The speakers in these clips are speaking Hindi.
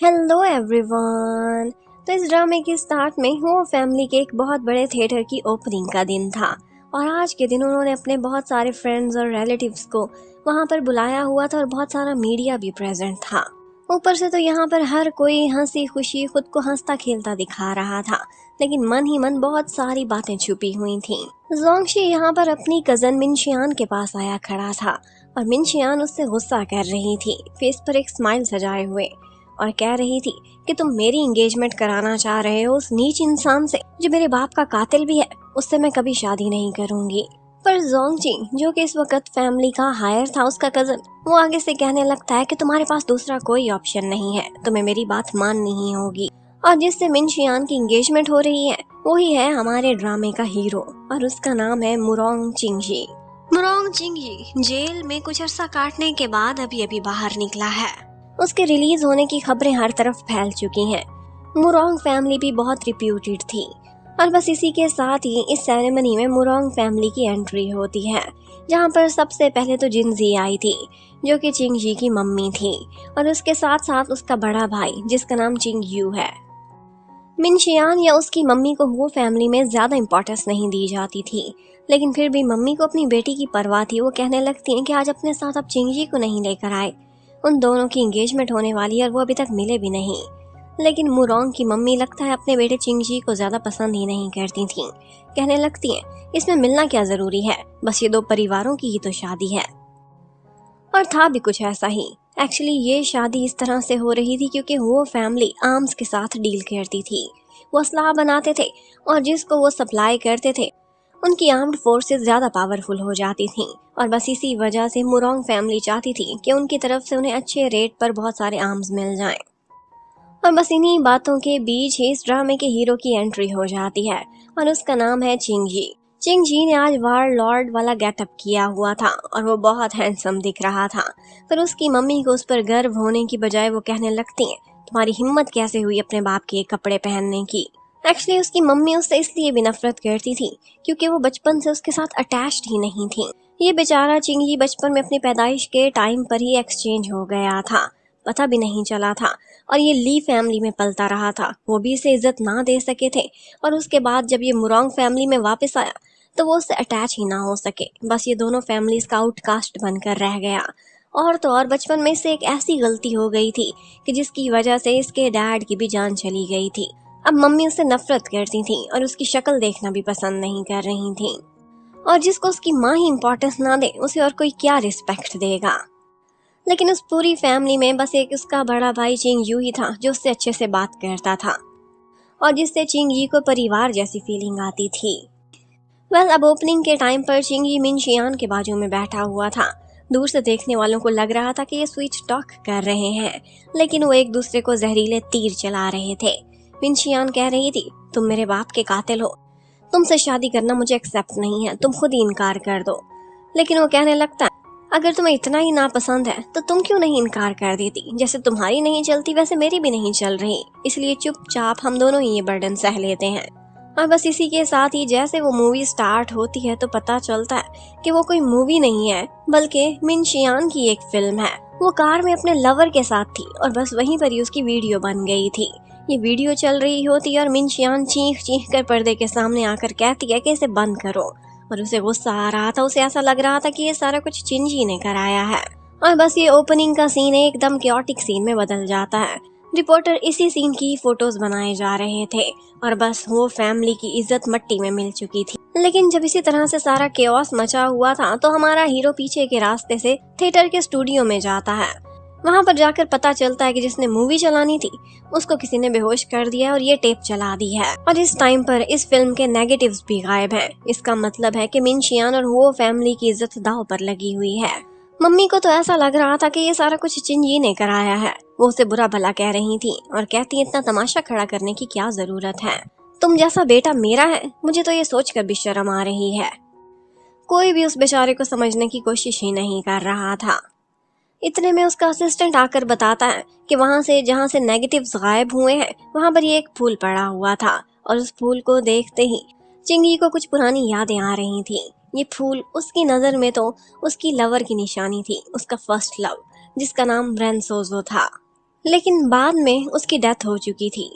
Hello everyone. तो इस ड्रामे के स्टार्ट में वो फैमिली के एक बहुत बड़े थिएटर की ओपनिंग का दिन था और आज के दिन उन्होंने अपने बहुत सारे फ्रेंड्स और रिलेटिव्स को वहां पर बुलाया हुआ था और बहुत सारा मीडिया भी प्रेजेंट था। ऊपर से तो यहाँ पर हर कोई हंसी खुशी खुद को हंसता खेलता दिखा रहा था, लेकिन मन ही मन बहुत सारी बातें छुपी हुई थीं। जोंगशी यहाँ पर अपनी कजन मिनशियान के पास आया खड़ा था और मिनशियान उससे गुस्सा कर रही थी, फेस पर एक स्माइल सजाए हुए, और कह रही थी कि तुम मेरी एंगेजमेंट कराना चाह रहे हो उस नीच इंसान से जो मेरे बाप का कातिल भी है, उससे मैं कभी शादी नहीं करूंगी। पर जोंगजी, जो कि इस वक्त फैमिली का हायर था, उसका कजन, वो आगे से कहने लगता है कि तुम्हारे पास दूसरा कोई ऑप्शन नहीं है, तुम्हें मेरी बात माननी ही होगी। और जिससे मिनशियान की एंगेजमेंट हो रही है वही है हमारे ड्रामे का हीरो और उसका नाम है मुरोंग चिंगजी। मुरोंग चिंगजी जेल में कुछ अर्सा काटने के बाद अभी अभी बाहर निकला है। उसके रिलीज होने की खबरें हर तरफ फैल चुकी हैं। मुरोंग फैमिली भी बहुत रिप्यूटेड थी और बस इसी के साथ ही इस सेरेमनी में मुरोंग फैमिली की एंट्री होती है, जहां पर सबसे पहले तो जिनजी आई थी जो कि चिंगजी की मम्मी थी और उसके साथ साथ उसका बड़ा भाई जिसका नाम चिंगयू है। मिनशियान या उसकी मम्मी को वो फैमिली में ज्यादा इम्पोर्टेंस नहीं दी जाती थी, लेकिन फिर भी मम्मी को अपनी बेटी की परवाह थी। वो कहने लगती हैं कि आज अपने साथ अब चिंगजी को नहीं लेकर आए, उन दोनों की एंगेजमेंट होने वाली है और वो अभी तक मिले भी नहीं। लेकिन मुरोंग की मम्मी लगता है अपने बेटे चिंगजी को ज्यादा पसंद ही नहीं करती थी। कहने लगती हैं इसमें मिलना क्या जरूरी है, बस ये दो परिवारों की ही तो शादी है। और था भी कुछ ऐसा ही। एक्चुअली ये शादी इस तरह से हो रही थी क्योंकि वो फैमिली आर्म्स के साथ डील करती थी। वो असलाह बनाते थे और जिसको वो सप्लाई करते थे उनकी आर्म्ड फोर्सेस ज्यादा पावरफुल हो जाती थीं और बस इसी वजह से मुरोंग फैमिली चाहती थी कि उनकी तरफ से उन्हें अच्छे रेट पर बहुत सारे आर्म्स मिल जाएं। और बस इन्हीं बातों के बीच ही इस ड्रामे के हीरो की एंट्री हो जाती है और उसका नाम है चिंगजी। चिंगजी ने आज वार लॉर्ड वाला गेटअप किया हुआ था और वो बहुत हैंडसम दिख रहा था, पर उसकी मम्मी को उस पर गर्व होने की बजाय वो कहने लगती हैं तुम्हारी हिम्मत कैसे हुई अपने बाप के कपड़े पहनने की। एक्चुअली उसकी मम्मी उससे इसलिए भी नफरत करती थी क्योंकि वो बचपन से उसके साथ अटैच्ड ही नहीं थी। ये बेचारा चिंगी बचपन में अपनी पैदाइश के टाइम पर ही एक्सचेंज हो गया था, पता भी नहीं चला था, और ये ली फैमिली में पलता रहा था। वो भी इसे इज्जत ना दे सके थे और उसके बाद जब ये मुरोंग फैमिली में वापस आया तो वो उससे अटैच ही ना हो सके। बस ये दोनों फैमिलीज का आउटकास्ट बनकर रह गया। और तो और बचपन में इससे एक ऐसी गलती हो गई थी कि जिसकी वजह से इसके डैड की भी जान चली गई थी। अब मम्मी उससे नफरत करती थी और उसकी शक्ल देखना भी पसंद नहीं कर रही थी। और जिसको उसकी माँ ही इम्पोर्टेंस ना दे उसे और कोई क्या रिस्पेक्ट देगा। लेकिन उस पूरी फैमिली में बस एक उसका बड़ा भाई चिंगयू ही था जो उससे अच्छे से बात करता था और जिससे चिंगयू को परिवार जैसी फीलिंग आती थी। अब ओपनिंग के टाइम पर चिंगी मिनशियान के बाजू में बैठा हुआ था। दूर से देखने वालों को लग रहा था कि ये स्वीट टॉक कर रहे हैं, लेकिन वो एक दूसरे को जहरीले तीर चला रहे थे। मिनशियान कह रही थी तुम मेरे बाप के कातिल हो, तुमसे शादी करना मुझे एक्सेप्ट नहीं है, तुम खुद ही इनकार कर दो। लेकिन वो कहने लगता अगर तुम्हें इतना ही नापसंद है तो तुम क्यों नहीं इनकार कर देती, जैसे तुम्हारी नहीं चलती वैसे मेरी भी नहीं चल रही, इसलिए चुपचाप हम दोनों ही ये बर्डन सह लेते हैं। और बस इसी के साथ ही जैसे वो मूवी स्टार्ट होती है तो पता चलता है कि वो कोई मूवी नहीं है बल्कि मिनशियान की एक फिल्म है। वो कार में अपने लवर के साथ थी और बस वहीं पर ही उसकी वीडियो बन गई थी। ये वीडियो चल रही होती है और मिनशियान चीख चीख कर पर्दे के सामने आकर कहती है कि इसे बंद करो, और उसे गुस्सा आ रहा था। उसे ऐसा लग रहा था कि ये सारा कुछ चिंजी ने कराया है। और बस ये ओपनिंग का सीन एकदम क्योटिक सीन में बदल जाता है। रिपोर्टर इसी सीन की फोटोज बनाए जा रहे थे और बस वो फैमिली की इज्जत मट्टी में मिल चुकी थी। लेकिन जब इसी तरह से सारा केओस मचा हुआ था तो हमारा हीरो पीछे के रास्ते से थिएटर के स्टूडियो में जाता है। वहां पर जाकर पता चलता है कि जिसने मूवी चलानी थी उसको किसी ने बेहोश कर दिया और ये टेप चला दी है। और इस टाइम पर इस फिल्म के नेगेटिव्स भी गायब हैं। इसका मतलब है कि मिनशियान और वो फैमिली की इज्जत दांव पर लगी हुई है। मम्मी को तो ऐसा लग रहा था कि ये सारा कुछ चिंजी ने कराया है। वो उसे बुरा भला कह रही थी और कहती इतना तमाशा खड़ा करने की क्या जरूरत है, तुम जैसा बेटा मेरा है। मुझे तो ये सोचकर भी शर्म आ रही है। कोई भी उस बेचारे को समझने की कोशिश ही नहीं कर रहा था। इतने में उसका असिस्टेंट आकर बताता है कि वहां से जहां से नेगेटिव्स गायब हुए हैं वहां पर ये एक फूल पड़ा हुआ था और उस फूल को देखते ही चिंगी को कुछ पुरानी यादें आ रही थी। ये फूल उसकी नजर में तो उसकी लवर की निशानी थी, उसका फर्स्ट लव जिसका नाम रेनसोजो था। लेकिन बाद में उसकी डेथ हो चुकी थी।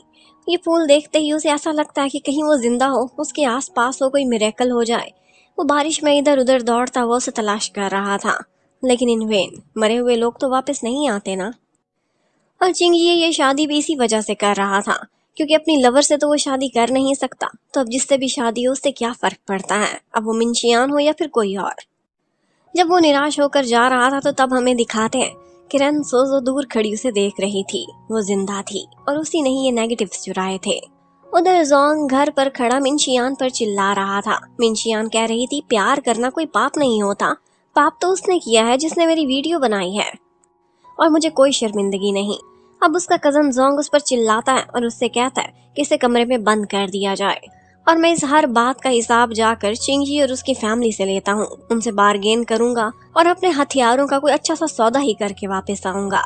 ये फूल देखते ही उसे ऐसा लगता है कि कहीं वो जिंदा हो, उसके आसपास हो, कोई मिरेकल हो जाए। वो बारिश में इधर उधर दौड़ता हुआ उसे तलाश कर रहा था, लेकिन इन वेन। मरे हुए लोग तो वापस नहीं आते ना। और चिंगिए ये शादी भी इसी वजह से कर रहा था, क्योंकि अपनी लवर से तो वो शादी कर नहीं सकता, तो अब जिससे भी शादी हो उससे क्या फर्क पड़ता है, अब वो मिनशियान हो या फिर कोई और। जब वो निराश होकर जा रहा था तो तब हमें दिखाते हैं किरण सोजो दूर खड़ी उसे देख रही थी। वो जिंदा थी और उसी ने ही ये नेगेटिव्स चुराए थे। उधर जोंग घर पर खड़ा मिनशियान पर चिल्ला रहा था। मिनशियान कह रही थी प्यार करना कोई पाप नहीं होता, पाप तो उसने किया है जिसने मेरी वीडियो बनाई है, और मुझे कोई शर्मिंदगी नहीं। अब उसका कजन जोंग उस पर चिल्लाता है और उससे कहता है कि इसे कमरे में बंद कर दिया जाए, और मैं इस हर बात का हिसाब जाकर चिंगी और उसकी फैमिली से लेता हूँ। उनसे बार्गेन करूंगा और अपने हथियारों का कोई अच्छा सा सौदा ही करके वापस आऊंगा।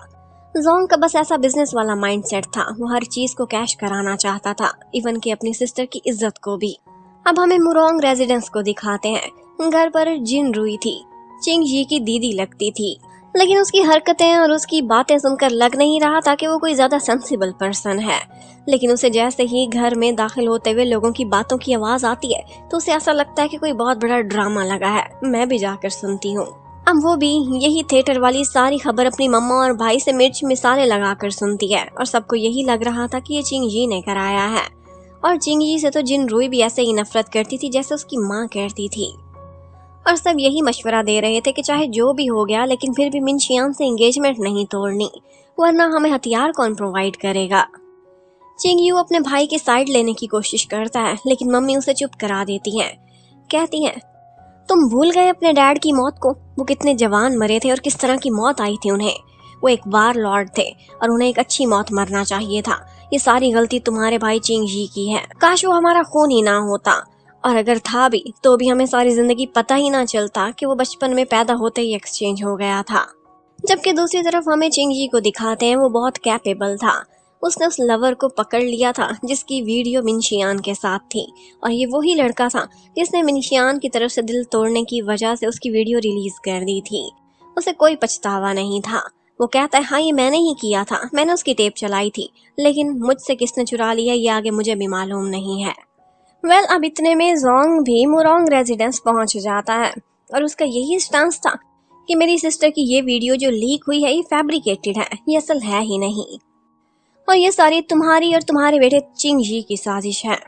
जोंग का बस ऐसा बिजनेस वाला माइंडसेट था। वो हर चीज को कैश कराना चाहता था, इवन कि अपनी सिस्टर की इज्जत को भी। अब हमें मुरोंग रेजिडेंस को दिखाते हैं। घर पर जिन रुई थी, चिंगजी की दीदी लगती थी, लेकिन उसकी हरकतें और उसकी बातें सुनकर लग नहीं रहा था कि वो कोई ज्यादा सेंसिबल पर्सन है। लेकिन उसे जैसे ही घर में दाखिल होते हुए लोगों की बातों की आवाज आती है तो उसे ऐसा लगता है कि कोई बहुत बड़ा ड्रामा लगा है, मैं भी जाकर सुनती हूँ। अब वो भी यही थिएटर वाली सारी खबर अपनी मम्मा और भाई से मिर्च मिसाले लगाकर सुनती है, और सबको यही लग रहा था कि ये चिंगजी ने कराया है। और चिंगजी से तो जिन रुई भी ऐसे ही नफरत करती थी जैसे उसकी माँ करती थी। और सब यही मशवरा दे रहे थे कि चाहे जो भी हो गया लेकिन फिर भी मिनशियान से एंगेजमेंट नहीं तोड़नी, वरना हमें हथियार कौन प्रोवाइड करेगा। चिंगयू अपने भाई की साइड लेने की कोशिश करता है, लेकिन मम्मी उसे चुप करा देती हैं। कहती हैं तुम भूल गए अपने डैड की मौत को, वो कितने जवान मरे थे और किस तरह की मौत आई थी उन्हें। वो एक वार लॉर्ड थे और उन्हें एक अच्छी मौत मरना चाहिए था। ये सारी गलती तुम्हारे भाई चिंगजी की है। काश वो हमारा खून ही ना होता, और अगर था भी तो भी हमें सारी जिंदगी पता ही ना चलता कि वो बचपन में पैदा होते ही एक्सचेंज हो गया था। जबकि दूसरी तरफ हमें चिंगजी को दिखाते हैं वो बहुत कैपेबल था। उसने उस लवर को पकड़ लिया था जिसकी वीडियो मिनशियान के साथ थी, और ये वही लड़का था जिसने मिनशियान की तरफ से दिल तोड़ने की वजह से उसकी वीडियो रिलीज कर दी थी। उसे कोई पछतावा नहीं था। वो कहता है हाँ ये मैंने ही किया था, मैंने उसकी टेप चलाई थी, लेकिन मुझसे किसने चुरा लिया ये आगे मुझे भी मालूम नहीं है। अब इतने में जोंग भी मुरोंग रेजिडेंस पहुंच जाता है, और उसका यही स्टांस था कि मेरी सिस्टर की ये वीडियो जो लीक हुई है ये फैब्रिकेटेड है, ये असल है ही नहीं, और ये सारी तुम्हारी और तुम्हारे बेटे चिंगजी की साजिश है।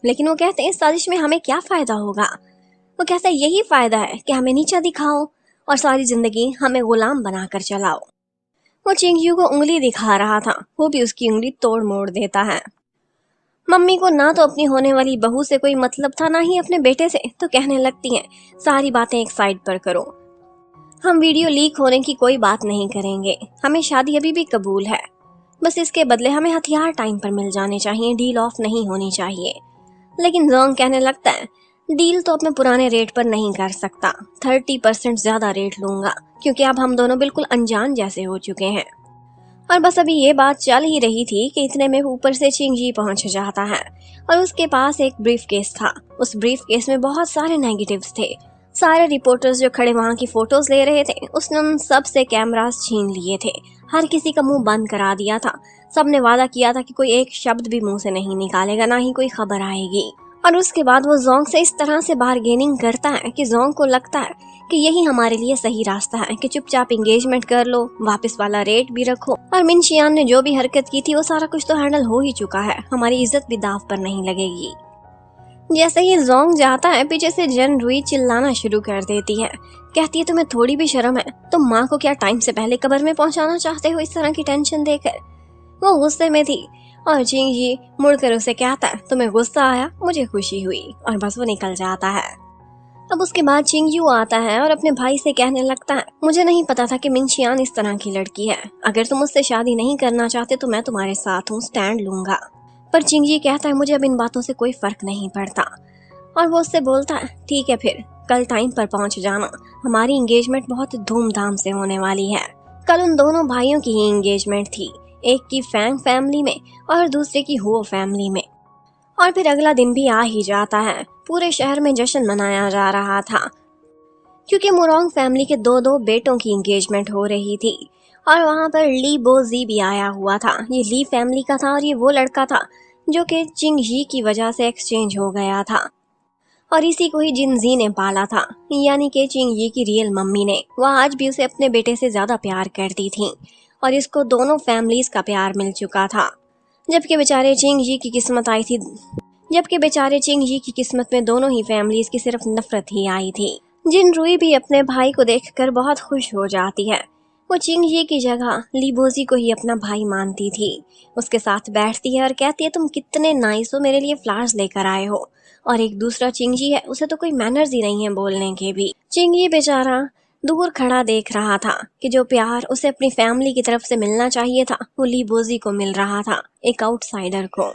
लेकिन वो कहते हैं इस साजिश में हमें क्या फायदा होगा। वो कहता है यही फायदा है कि हमें नीचा दिखाओ और सारी जिंदगी हमें गुलाम बनाकर चलाओ। वो चिंगजी को उंगली दिखा रहा था, वो भी उसकी उंगली तोड़ मोड़ देता है। मम्मी को ना तो अपनी होने वाली बहू से कोई मतलब था, ना ही अपने बेटे से, तो कहने लगती हैं सारी बातें एक साइड पर करो, हम वीडियो लीक होने की कोई बात नहीं करेंगे, हमें शादी अभी भी कबूल है, बस इसके बदले हमें हथियार टाइम पर मिल जाने चाहिए, डील ऑफ नहीं होनी चाहिए। लेकिन जोंग कहने लगता है डील तो अपने पुराने रेट पर नहीं कर सकता, 30% ज्यादा रेट लूंगा, क्योंकि अब हम दोनों बिल्कुल अनजान जैसे हो चुके हैं। और बस अभी ये बात चल ही रही थी कि इतने में ऊपर से चिंगजी पहुंच जाता है, और उसके पास एक ब्रीफ केस था। उस ब्रीफ केस में बहुत सारे नेगेटिव्स थे। सारे रिपोर्टर्स जो खड़े वहां की फोटोज ले रहे थे उसने उन सब से कैमरास छीन लिए थे, हर किसी का मुंह बंद करा दिया था। सबने वादा किया था कि कोई एक शब्द भी मुंह से नहीं निकालेगा, ना ही कोई खबर आएगी। और उसके बाद वो जोंग से इस तरह से बार्गेनिंग करता है कि जोंग को लगता है कि यही हमारे लिए सही रास्ता है कि चुपचाप एंगेजमेंट कर लो, वापस वाला रेट भी रखो, और मिनशियान ने जो भी हरकत की थी वो सारा कुछ तो हैंडल हो ही चुका है, हमारी इज्जत भी दाव पर नहीं लगेगी। जैसे ही जोंग जाता है पीछे से जन रुई चिल्लाना शुरू कर देती है। कहती है तुम्हें थोड़ी भी शर्म है, तुम माँ को क्या टाइम से पहले कब्र में पहुंचाना चाहते हो इस तरह की टेंशन देकर। वो गुस्से में थी और चिंगजी मुड़कर उसे कहता है तुम्हें गुस्सा आया, मुझे खुशी हुई, और बस वो निकल जाता है। अब उसके बाद चिंगयू आता है और अपने भाई से कहने लगता है मुझे नहीं पता था कि मिनशियान इस तरह की लड़की है, अगर तुम उससे शादी नहीं करना चाहते तो मैं तुम्हारे साथ हूँ, स्टैंड लूंगा। पर चिंगजी कहता है मुझे अब इन बातों से कोई फर्क नहीं पड़ता, और वो उससे बोलता है ठीक है फिर कल टाइम पर पहुंच जाना, हमारी एंगेजमेंट बहुत धूमधाम से होने वाली है। कल उन दोनों भाइयों की ही एंगेजमेंट थी, एक की फैंग फैमिली में और दूसरे की हुओ फैमिली में। और फिर अगला दिन भी आ ही जाता है, पूरे शहर में जश्न मनाया जा रहा था, क्योंकि मुरोंग फैमिली के दो बेटों की एंगेजमेंट हो रही थी। और वहाँ पर ली बोजी भी आया हुआ था। ये ली फैमिली का था और ये वो लड़का था जो कि चिंग जी की वजह से एक्सचेंज हो गया था और इसी को ही जिनजी ने पाला था, यानी कि चिंग जी की रियल मम्मी ने। वह आज भी उसे अपने बेटे से ज्यादा प्यार करती थी और इसको दोनों फैमिलीज का प्यार मिल चुका था। जबकि बेचारे चिंग जी की किस्मत आई थी जबकि बेचारे चिंग जी की किस्मत में दोनों ही फैमिलीज की सिर्फ नफरत ही आई थी। जिन रुई भी अपने भाई को देखकर बहुत खुश हो जाती है। वो चिंग जी की जगह ली बोजी को ही अपना भाई मानती थी। उसके साथ बैठती है और कहती है, तुम कितने नाइस हो, मेरे लिए फ्लावर्स लेकर आए हो। और एक दूसरा चिंग जी है, उसे तो कोई मैनर्स ही नहीं है बोलने के भी। चिंग जी बेचारा दूर खड़ा देख रहा था कि जो प्यार उसे अपनी फैमिली की तरफ से मिलना चाहिए था वो ली बोजी को मिल रहा था, एक आउटसाइडर को।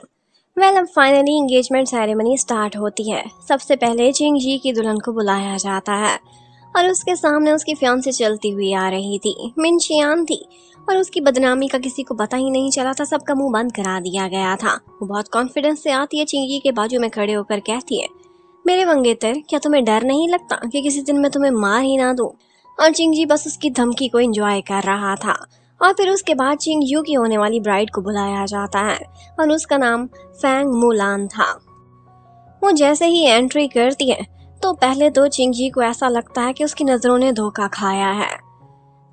अब फाइनली एंगेजमेंट सेरेमनी स्टार्ट होती है। सबसे पहले चिंग जी की दुल्हन को बुलाया जाता है और उसके सामने उसकी फियांसे चलती हुई आ रही थी। मिन शियान थी और उसकी बदनामी का किसी को पता ही नहीं चला था, सबका मुंह बंद करा दिया गया था। वो बहुत कॉन्फिडेंस से आती है चिंग जी के बाजू में खड़े होकर कहती है, मेरे मंगेतर, क्या तुम्हें डर नहीं लगता कि किसी दिन मैं तुम्हें मार ही ना दूं? और चिंग जी बस उसकी धमकी को एंजॉय कर रहा था। और फिर उसके बाद चिंग यू की होने वाली ब्राइड को बुलाया जाता है और उसका नाम फैंग मुलान था। वो जैसे ही एंट्री करती है तो पहले तो चिंग जी को ऐसा लगता है कि उसकी नजरों ने धोखा खाया है।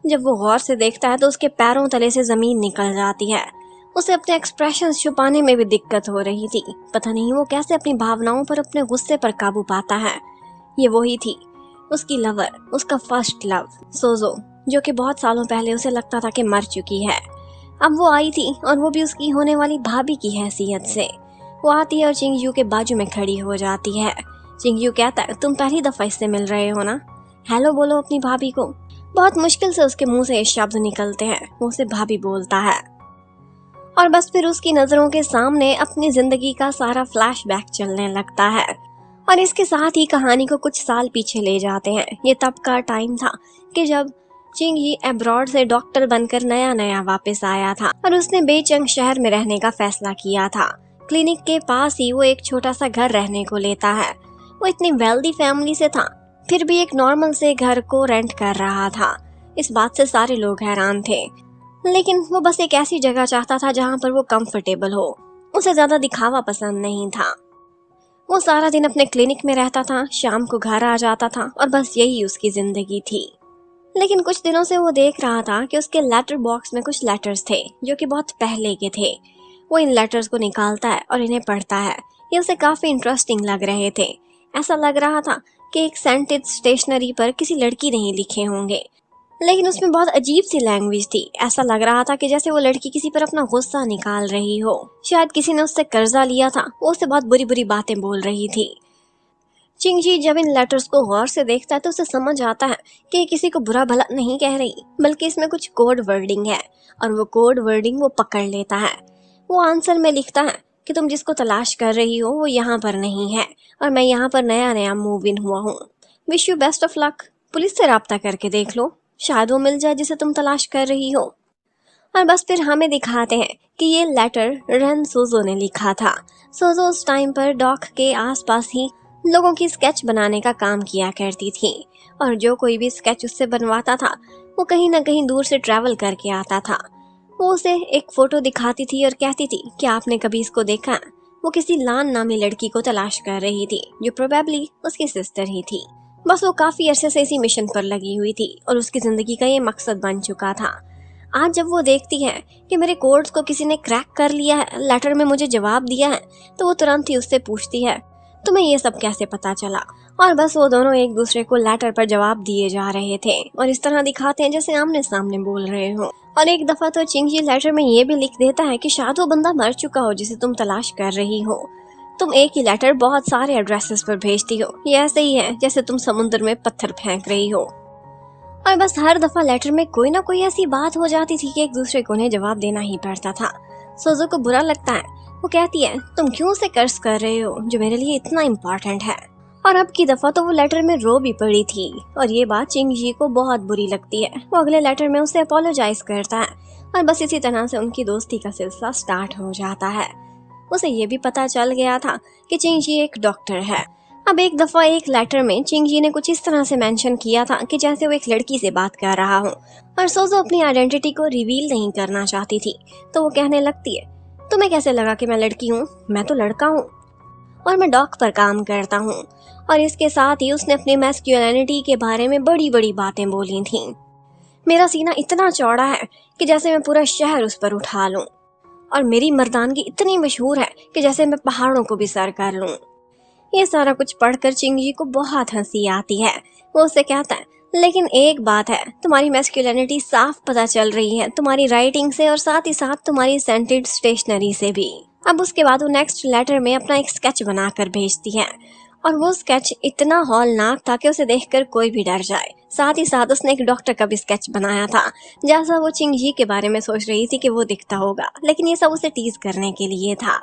जब वो गौर से देखता है तो उसके पैरों तले से जमीन निकल जाती है। उसे अपने एक्सप्रेशंस छुपाने में भी दिक्कत हो रही थी। पता नहीं वो कैसे अपनी भावनाओं पर, अपने गुस्से पर काबू पाता है। ये वही थी, उसकी लवर, उसका फर्स्ट लव सोजो, जो कि बहुत सालों पहले उसे लगता था कि मर चुकी है। अब वो आई थी और वो भी उसकी होने वाली भाभी की हैसियत से। वो आती है और चिंग यू के बाजू में खड़ी हो जाती है। चिंग यू कहता है, तुम पहली दफा इससे मिल रहे हो ना, हेलो बोलो अपनी भाभी को। बहुत मुश्किल से उसके मुंह से शब्द निकलते हैं, वो उसे भाभी बोलता है। और बस फिर उसकी नजरों के सामने अपनी जिंदगी का सारा फ्लैशबैक चलने लगता है और इसके साथ ही कहानी को कुछ साल पीछे ले जाते हैं। ये तब का टाइम था कि जब चिंग ही अब्रॉड से डॉक्टर बनकर नया नया वापस आया था और उसने बेचंग शहर में रहने का फैसला किया था। क्लिनिक के पास ही वो एक छोटा सा घर रहने को लेता है। वो इतनी वेल्दी फैमिली से था, फिर भी एक नॉर्मल से घर को रेंट कर रहा था। इस बात से सारे लोग हैरान थे, लेकिन वो बस एक ऐसी जगह चाहता था जहाँ पर वो कंफर्टेबल हो। उसे ज्यादा दिखावा पसंद नहीं था। वो सारा दिन अपने क्लिनिक में रहता था, शाम को घर आ जाता था और बस यही उसकी जिंदगी थी। लेकिन कुछ दिनों से वो देख रहा था कि उसके लेटर बॉक्स में कुछ लेटर्स थे जो कि बहुत पहले के थे। वो इन लेटर्स को निकालता है और इन्हें पढ़ता है। ये उसे काफी इंटरेस्टिंग लग रहे थे। ऐसा लग रहा था कि एक सेंटेड स्टेशनरी पर किसी लड़की ने ही लिखे होंगे, लेकिन उसमें बहुत अजीब सी लैंग्वेज थी। ऐसा लग रहा था कि जैसे वो लड़की किसी पर अपना गुस्सा निकाल रही हो। शायद किसी ने उससे कर्जा लिया था, वो उससे बहुत बुरी बुरी बातें बोल रही थी। चिंग जी जब इन लेटर्स को गौर से देखता है तो उसे समझ आता है कि किसी को बुरा भला नहीं कह रही, बल्कि इसमें कुछ कोड वर्डिंग है और वो कोड वर्डिंग वो पकड़ लेता है। वो आंसर में लिखता है कि तुम जिसको तलाश कर रही हो वो यहाँ पर नहीं है और मैं यहाँ पर नया नया मूव इन हुआ हूँ। Wish you best of luck. Police से राब्ता करके देख लो, शायद वो मिल जाए जिसे तुम तलाश कर रही हो। और बस फिर हमें दिखाते हैं कि ये लेटर रन सोजो ने लिखा था। सोजो उस टाइम पर डॉक के आसपास ही लोगों की स्केच बनाने का काम किया करती थी और जो कोई भी स्केच उससे बनवाता था वो कहीं ना कहीं दूर से ट्रैवल करके आता था। वो उसे एक फोटो दिखाती थी और कहती थी कि आपने कभी इसको देखा? वो किसी लान नामी लड़की को तलाश कर रही थी जो प्रोबेबली उसकी सिस्टर ही थी। बस वो काफी अरसे से इसी मिशन पर लगी हुई थी और उसकी जिंदगी का ये मकसद बन चुका था। आज जब वो देखती है कि मेरे कोड्स को किसी ने क्रैक कर लिया है, लेटर में मुझे जवाब दिया है, तो वो तुरंत ही उससे पूछती है, तुम्हें ये सब कैसे पता चला? और बस वो दोनों एक दूसरे को लेटर पर जवाब दिए जा रहे थे और इस तरह दिखाते हैं जैसे आमने सामने बोल रहे हो। और एक दफा तो चिंग जी लेटर में ये भी लिख देता है कि शायद वो बंदा मर चुका हो जिसे तुम तलाश कर रही हो। तुम एक ही लेटर बहुत सारे एड्रेसेस पर भेजती हो। ये ऐसे ही है जैसे तुम समुद्र में पत्थर फेंक रही हो। और बस हर दफा लेटर में कोई ना कोई ऐसी बात हो जाती थी कि एक दूसरे को उन्हें जवाब देना ही पड़ता था। सोजो को बुरा लगता है। वो कहती है, तुम क्यों उसे कर्ज कर रहे हो जो मेरे लिए इतना इम्पोर्टेंट है? और अब की दफा तो वो लेटर में रो भी पड़ी थी और ये बात चिंग जी को बहुत बुरी लगती है। वो अगले लेटर में उसे अपोलोजाइज करता है और बस इसी तरह से उनकी दोस्ती का सिलसिला स्टार्ट हो जाता है। उसे ये भी पता चल गया था कि चिंग जी एक डॉक्टर है अब एक दफा एक लेटर में चिंगजी ने कुछ इस तरह से मेंशन किया था कि जैसे वो एक लड़की से बात कर रहा हो, और सोजो अपनी आइडेंटिटी को रिवील नहीं करना चाहती थी। तो वो कहने लगती है, तुम्हें कैसे लगा कि मैं लड़की हूँ? मैं तो लड़का हूँ और मैं डॉक पर काम करता हूँ। और इसके साथ ही उसने अपनी मैस्कुलिनिटी के बारे में बड़ी बड़ी बातें बोली थी। मेरा सीना इतना चौड़ा है कि जैसे मैं पूरा शहर उस पर उठा लूं, और मेरी मर्दानगी इतनी मशहूर है कि जैसे मैं पहाड़ों को भी सर कर लूं। ये सारा कुछ पढ़कर चिंगजी को बहुत हंसी आती है। वो उससे कहता है, लेकिन एक बात है, तुम्हारी मैस्कुलिनिटी साफ पता चल रही है तुम्हारी राइटिंग से, और साथ ही साथ तुम्हारी सेंटेड स्टेशनरी से भी। अब उसके बाद वो नेक्स्ट लेटर में अपना एक स्केच बनाकर भेजती है, और वो स्केच इतना हौलनाक था कि उसे देखकर कोई भी डर जाए। साथ ही साथ उसने एक डॉक्टर का भी स्केच बनाया था, जैसा वो चिंगजी के बारे में सोच रही थी कि वो दिखता होगा, लेकिन ये सब उसे टीज करने के लिए था।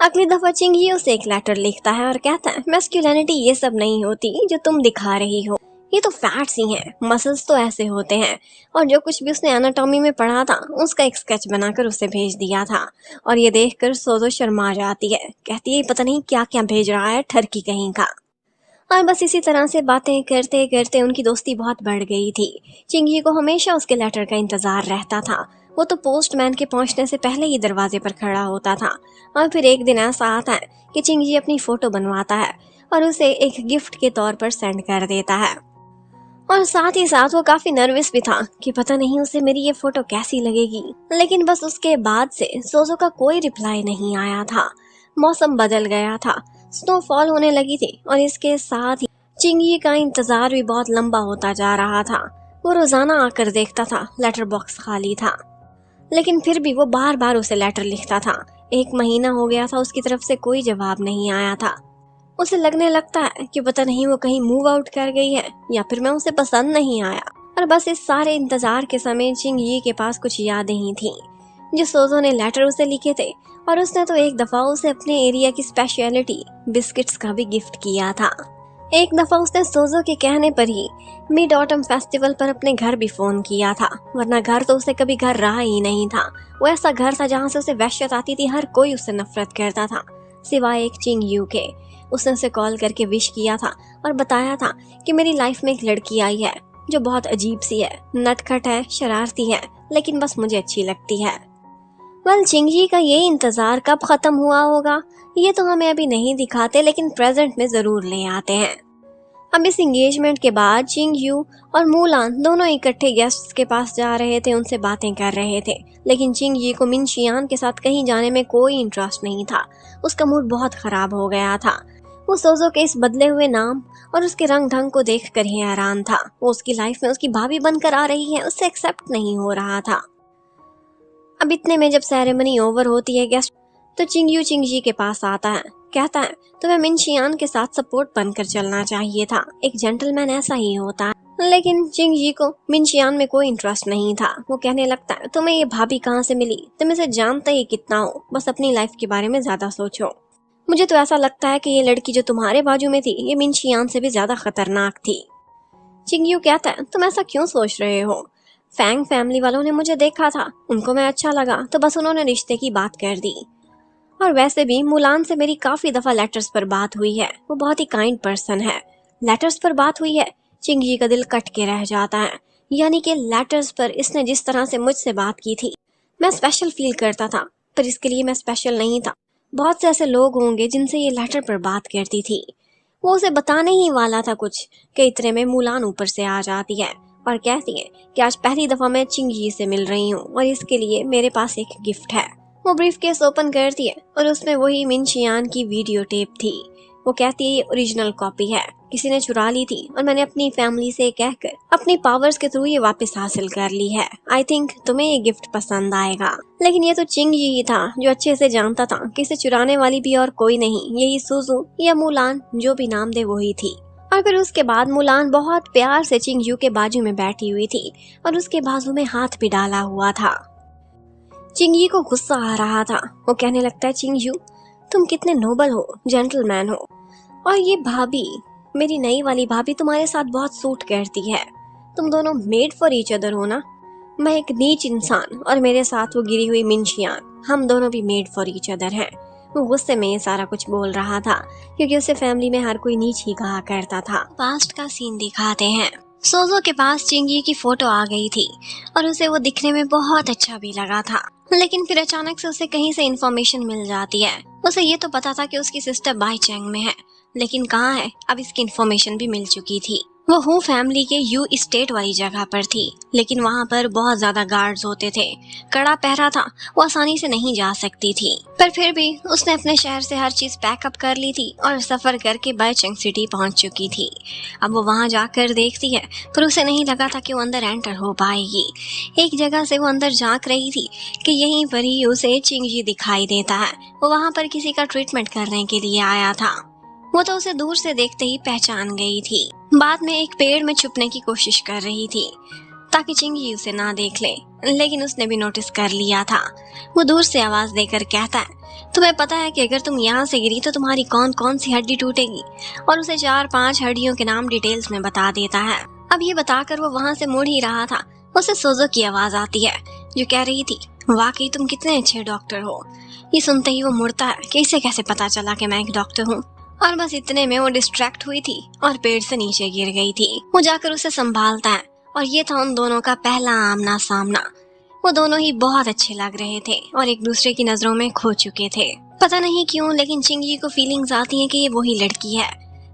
अगली दफा चिंगी उसे एक लेटर लिखता है और कहता है, मैस्कुलिनिटी ये सब नहीं होती जो तुम दिखा रही हो, ये तो फैट्स ही हैं, मसल्स तो ऐसे होते हैं। और जो कुछ भी उसने एनाटॉमी में पढ़ा था उसका एक स्केच बनाकर उसे भेज दिया था। और ये देखकर सोजो शर्मा जाती है, कहती है पता नहीं क्या क्या भेज रहा है ठरकी कहीं का। और बस इसी तरह से बातें करते करते उनकी दोस्ती बहुत बढ़ गई थी। चिंगी को हमेशा उसके लेटर का इंतजार रहता था। वो तो पोस्टमैन के पहुंचने से पहले ही दरवाजे पर खड़ा होता था। और फिर एक दिन ऐसा आता है कि चिंगी अपनी फोटो बनवाता है और उसे एक गिफ्ट के तौर पर सेंड कर देता है। और साथ ही साथ वो काफी नर्वस भी था कि पता नहीं उसे मेरी ये फोटो कैसी लगेगी। लेकिन बस उसके बाद से सोजो का कोई रिप्लाई नहीं आया था। मौसम बदल गया था, स्नोफॉल होने लगी थी, और इसके साथ ही चिंगी का इंतजार भी बहुत लंबा होता जा रहा था। वो रोजाना आकर देखता था, लेटर बॉक्स खाली था, लेकिन फिर भी वो बार बार उसे लेटर लिखता था। 1 महीना हो गया था, उसकी तरफ से कोई जवाब नहीं आया था। उसे लगने लगता है कि पता नहीं वो कहीं मूव आउट कर गई है, या फिर मैं उसे पसंद नहीं आया। और बस इस सारे इंतजार के समय चिंगी के पास कुछ यादें ही थी जो सोजो ने लेटर उसे लिखे थे। और उसने तो एक दफा उसे अपने एरिया की स्पेशलिटी बिस्किट्स का भी गिफ्ट किया था। एक दफा उसने सोजो के कहने पर ही मिड ऑटम फेस्टिवल पर अपने घर भी फोन किया था, वरना घर तो उसे कभी घर रहा ही नहीं था। वो ऐसा घर था जहाँ से उसे वहशत आती थी, हर कोई उससे नफरत करता था सिवाय एक चिंगयू के। उसने उसे कॉल करके विश किया था और बताया था कि मेरी लाइफ में एक लड़की आई है जो बहुत अजीब सी है, नटखट है, शरारती है, लेकिन बस मुझे अच्छी लगती है। वेल, चिंगी का ये इंतजार कब खत्म हुआ होगा ये तो हमें अभी नहीं दिखाते, लेकिन प्रेजेंट में जरूर ले आते हैं। अब इस एंगेजमेंट के बाद चिंगयू और मूलान दोनों इकट्ठे गेस्ट्स के पास जा रहे थे, उनसे बातें कर रहे थे। लेकिन चिंगयू को मिनशियान के साथ कहीं जाने में कोई इंटरेस्ट नहीं था। उसका मूड बहुत खराब हो गया था। वो सोजो के इस बदले हुए नाम और उसके रंग ढंग को देखकर ही हैरान था। वो उसकी लाइफ में उसकी भाभी बनकर आ रही है, उससे एक्सेप्ट नहीं हो रहा था। अब इतने में जब सेरेमनी ओवर होती है गेस्ट, तो चिंगयू चिंगजी के पास आता है, कहता है तुम्हें मिनशियान के साथ सपोर्ट बनकर चलना चाहिए था, एक जेंटलमैन ऐसा ही होता है। लेकिन चिंगजी को मिनशियान में कोई इंटरेस्ट नहीं था। वो कहने लगता है तुम्हें ये भाभी कहाँ से मिली, तुम इसे जानते ही कितना हो, बस अपनी लाइफ के बारे में ज्यादा सोचो। मुझे तो ऐसा लगता है कि ये लड़की जो तुम्हारे बाजू में थी ये मिनशियान से भी ज्यादा खतरनाक थी। चिंगयू कहता है तुम ऐसा क्यों सोच रहे हो, फैंग फैमिली वालों ने मुझे देखा था, उनको मैं अच्छा लगा तो बस उन्होंने रिश्ते की बात कर दी। और वैसे भी मुलान से मेरी काफी दफा लेटर्स पर बात हुई है, वो बहुत ही काइंड पर्सन है। लेटर्स पर बात हुई है? चिंगी का दिल कट के रह जाता है। यानी कि लेटर्स पर इसने जिस तरह से मुझसे बात की थी मैं स्पेशल फील करता था, पर इसके लिए मैं स्पेशल नहीं था। बहुत से ऐसे लोग होंगे जिनसे ये लेटर पर बात करती थी। वो उसे बताने ही वाला था कुछ कि इतने में मुलान ऊपर से आ जाती है और कहती है कि आज पहली दफा मैं चिंगी से मिल रही हूँ और इसके लिए मेरे पास एक गिफ्ट है। वो ब्रीफ केस ओपन करती है और उसमें वही मिनशियान की वीडियो टेप थी। वो कहती है ये ओरिजिनल कॉपी है, किसी ने चुरा ली थी और मैंने अपनी फैमिली से कहकर अपनी पावर्स के थ्रू ये वापस हासिल कर ली है। आई थिंक तुम्हें ये गिफ्ट पसंद आएगा। लेकिन ये तो चिंगी ही था जो अच्छे से जानता था कि इसे चुराने वाली भी और कोई नहीं, यही सुजू या मुलान, जो भी नाम दे वही थी। और फिर उसके बाद मुलान बहुत प्यार से चिंगयू के बाजू में बैठी हुई थी और उसके बाजू में हाथ भी डाला हुआ था। चिंगी को गुस्सा आ रहा था। वो कहने लगता है चिंगयू तुम कितने नोबल हो, जेंटलमैन हो, और ये भाभी, मेरी नई वाली भाभी तुम्हारे साथ बहुत सूट करती है। तुम दोनों मेड फॉर ईच अदर हो ना। मैं एक नीच इंसान और मेरे साथ वो गिरी हुई मिनशियान, हम दोनों भी मेड फॉर ईच अदर हैं। वो गुस्से में ये सारा कुछ बोल रहा था क्योंकि उसे फैमिली में हर कोई नीच ही कहा करता था। पास्ट का सीन दिखाते हैं। सोजो के पास चिंगी की फोटो आ गई थी और उसे वो दिखने में बहुत अच्छा भी लगा था, लेकिन फिर अचानक से उसे कहीं से इंफॉर्मेशन मिल जाती है। उसे ये तो पता था कि उसकी सिस्टर बाईचैंग में है, लेकिन कहाँ है अब इसकी इंफॉर्मेशन भी मिल चुकी थी। वो हु फैमिली के यू स्टेट वाली जगह पर थी, लेकिन वहाँ पर बहुत ज्यादा गार्ड्स होते थे, कड़ा पहरा था, वो आसानी से नहीं जा सकती थी। पर फिर भी उसने अपने शहर से हर चीज पैकअप कर ली थी और सफर करके बाईचैंग सिटी पहुंच चुकी थी। अब वो वहाँ जाकर देखती है, पर उसे नहीं लगा था कि वो अंदर एंटर हो पाएगी। एक जगह से वो अंदर झांक रही थी कि यहीं पर ही उसे चिंगी दिखाई देता है। वो वहाँ पर किसी का ट्रीटमेंट करने के लिए आया था। वो तो उसे दूर से देखते ही पहचान गई थी। बाद में एक पेड़ में छुपने की कोशिश कर रही थी ताकि चिंगी उसे ना देख ले, लेकिन उसने भी नोटिस कर लिया था। वो दूर से आवाज देकर कहता है, तुम्हें पता है कि अगर तुम यहाँ से गिरी तो तुम्हारी कौन कौन सी हड्डी टूटेगी, और उसे 4-5 हड्डियों के नाम डिटेल्स में बता देता है। अब ये बताकर वो वहाँ से मुड़ ही रहा था, उसे सोजो की आवाज आती है जो कह रही थी, वाकई तुम कितने अच्छे डॉक्टर हो। ये सुनते ही वो मुड़ता है कि इसे कैसे पता चला कि मैं एक डॉक्टर हूँ, और बस इतने में वो डिस्ट्रैक्ट हुई थी और पेड़ से नीचे गिर गई थी। वो जाकर उसे संभालता है और ये था उन दोनों का पहला आमना सामना। वो दोनों ही बहुत अच्छे लग रहे थे और एक दूसरे की नजरों में खो चुके थे। पता नहीं क्यों, लेकिन चिंगी को फीलिंग्स आती हैं कि ये वही लड़की है,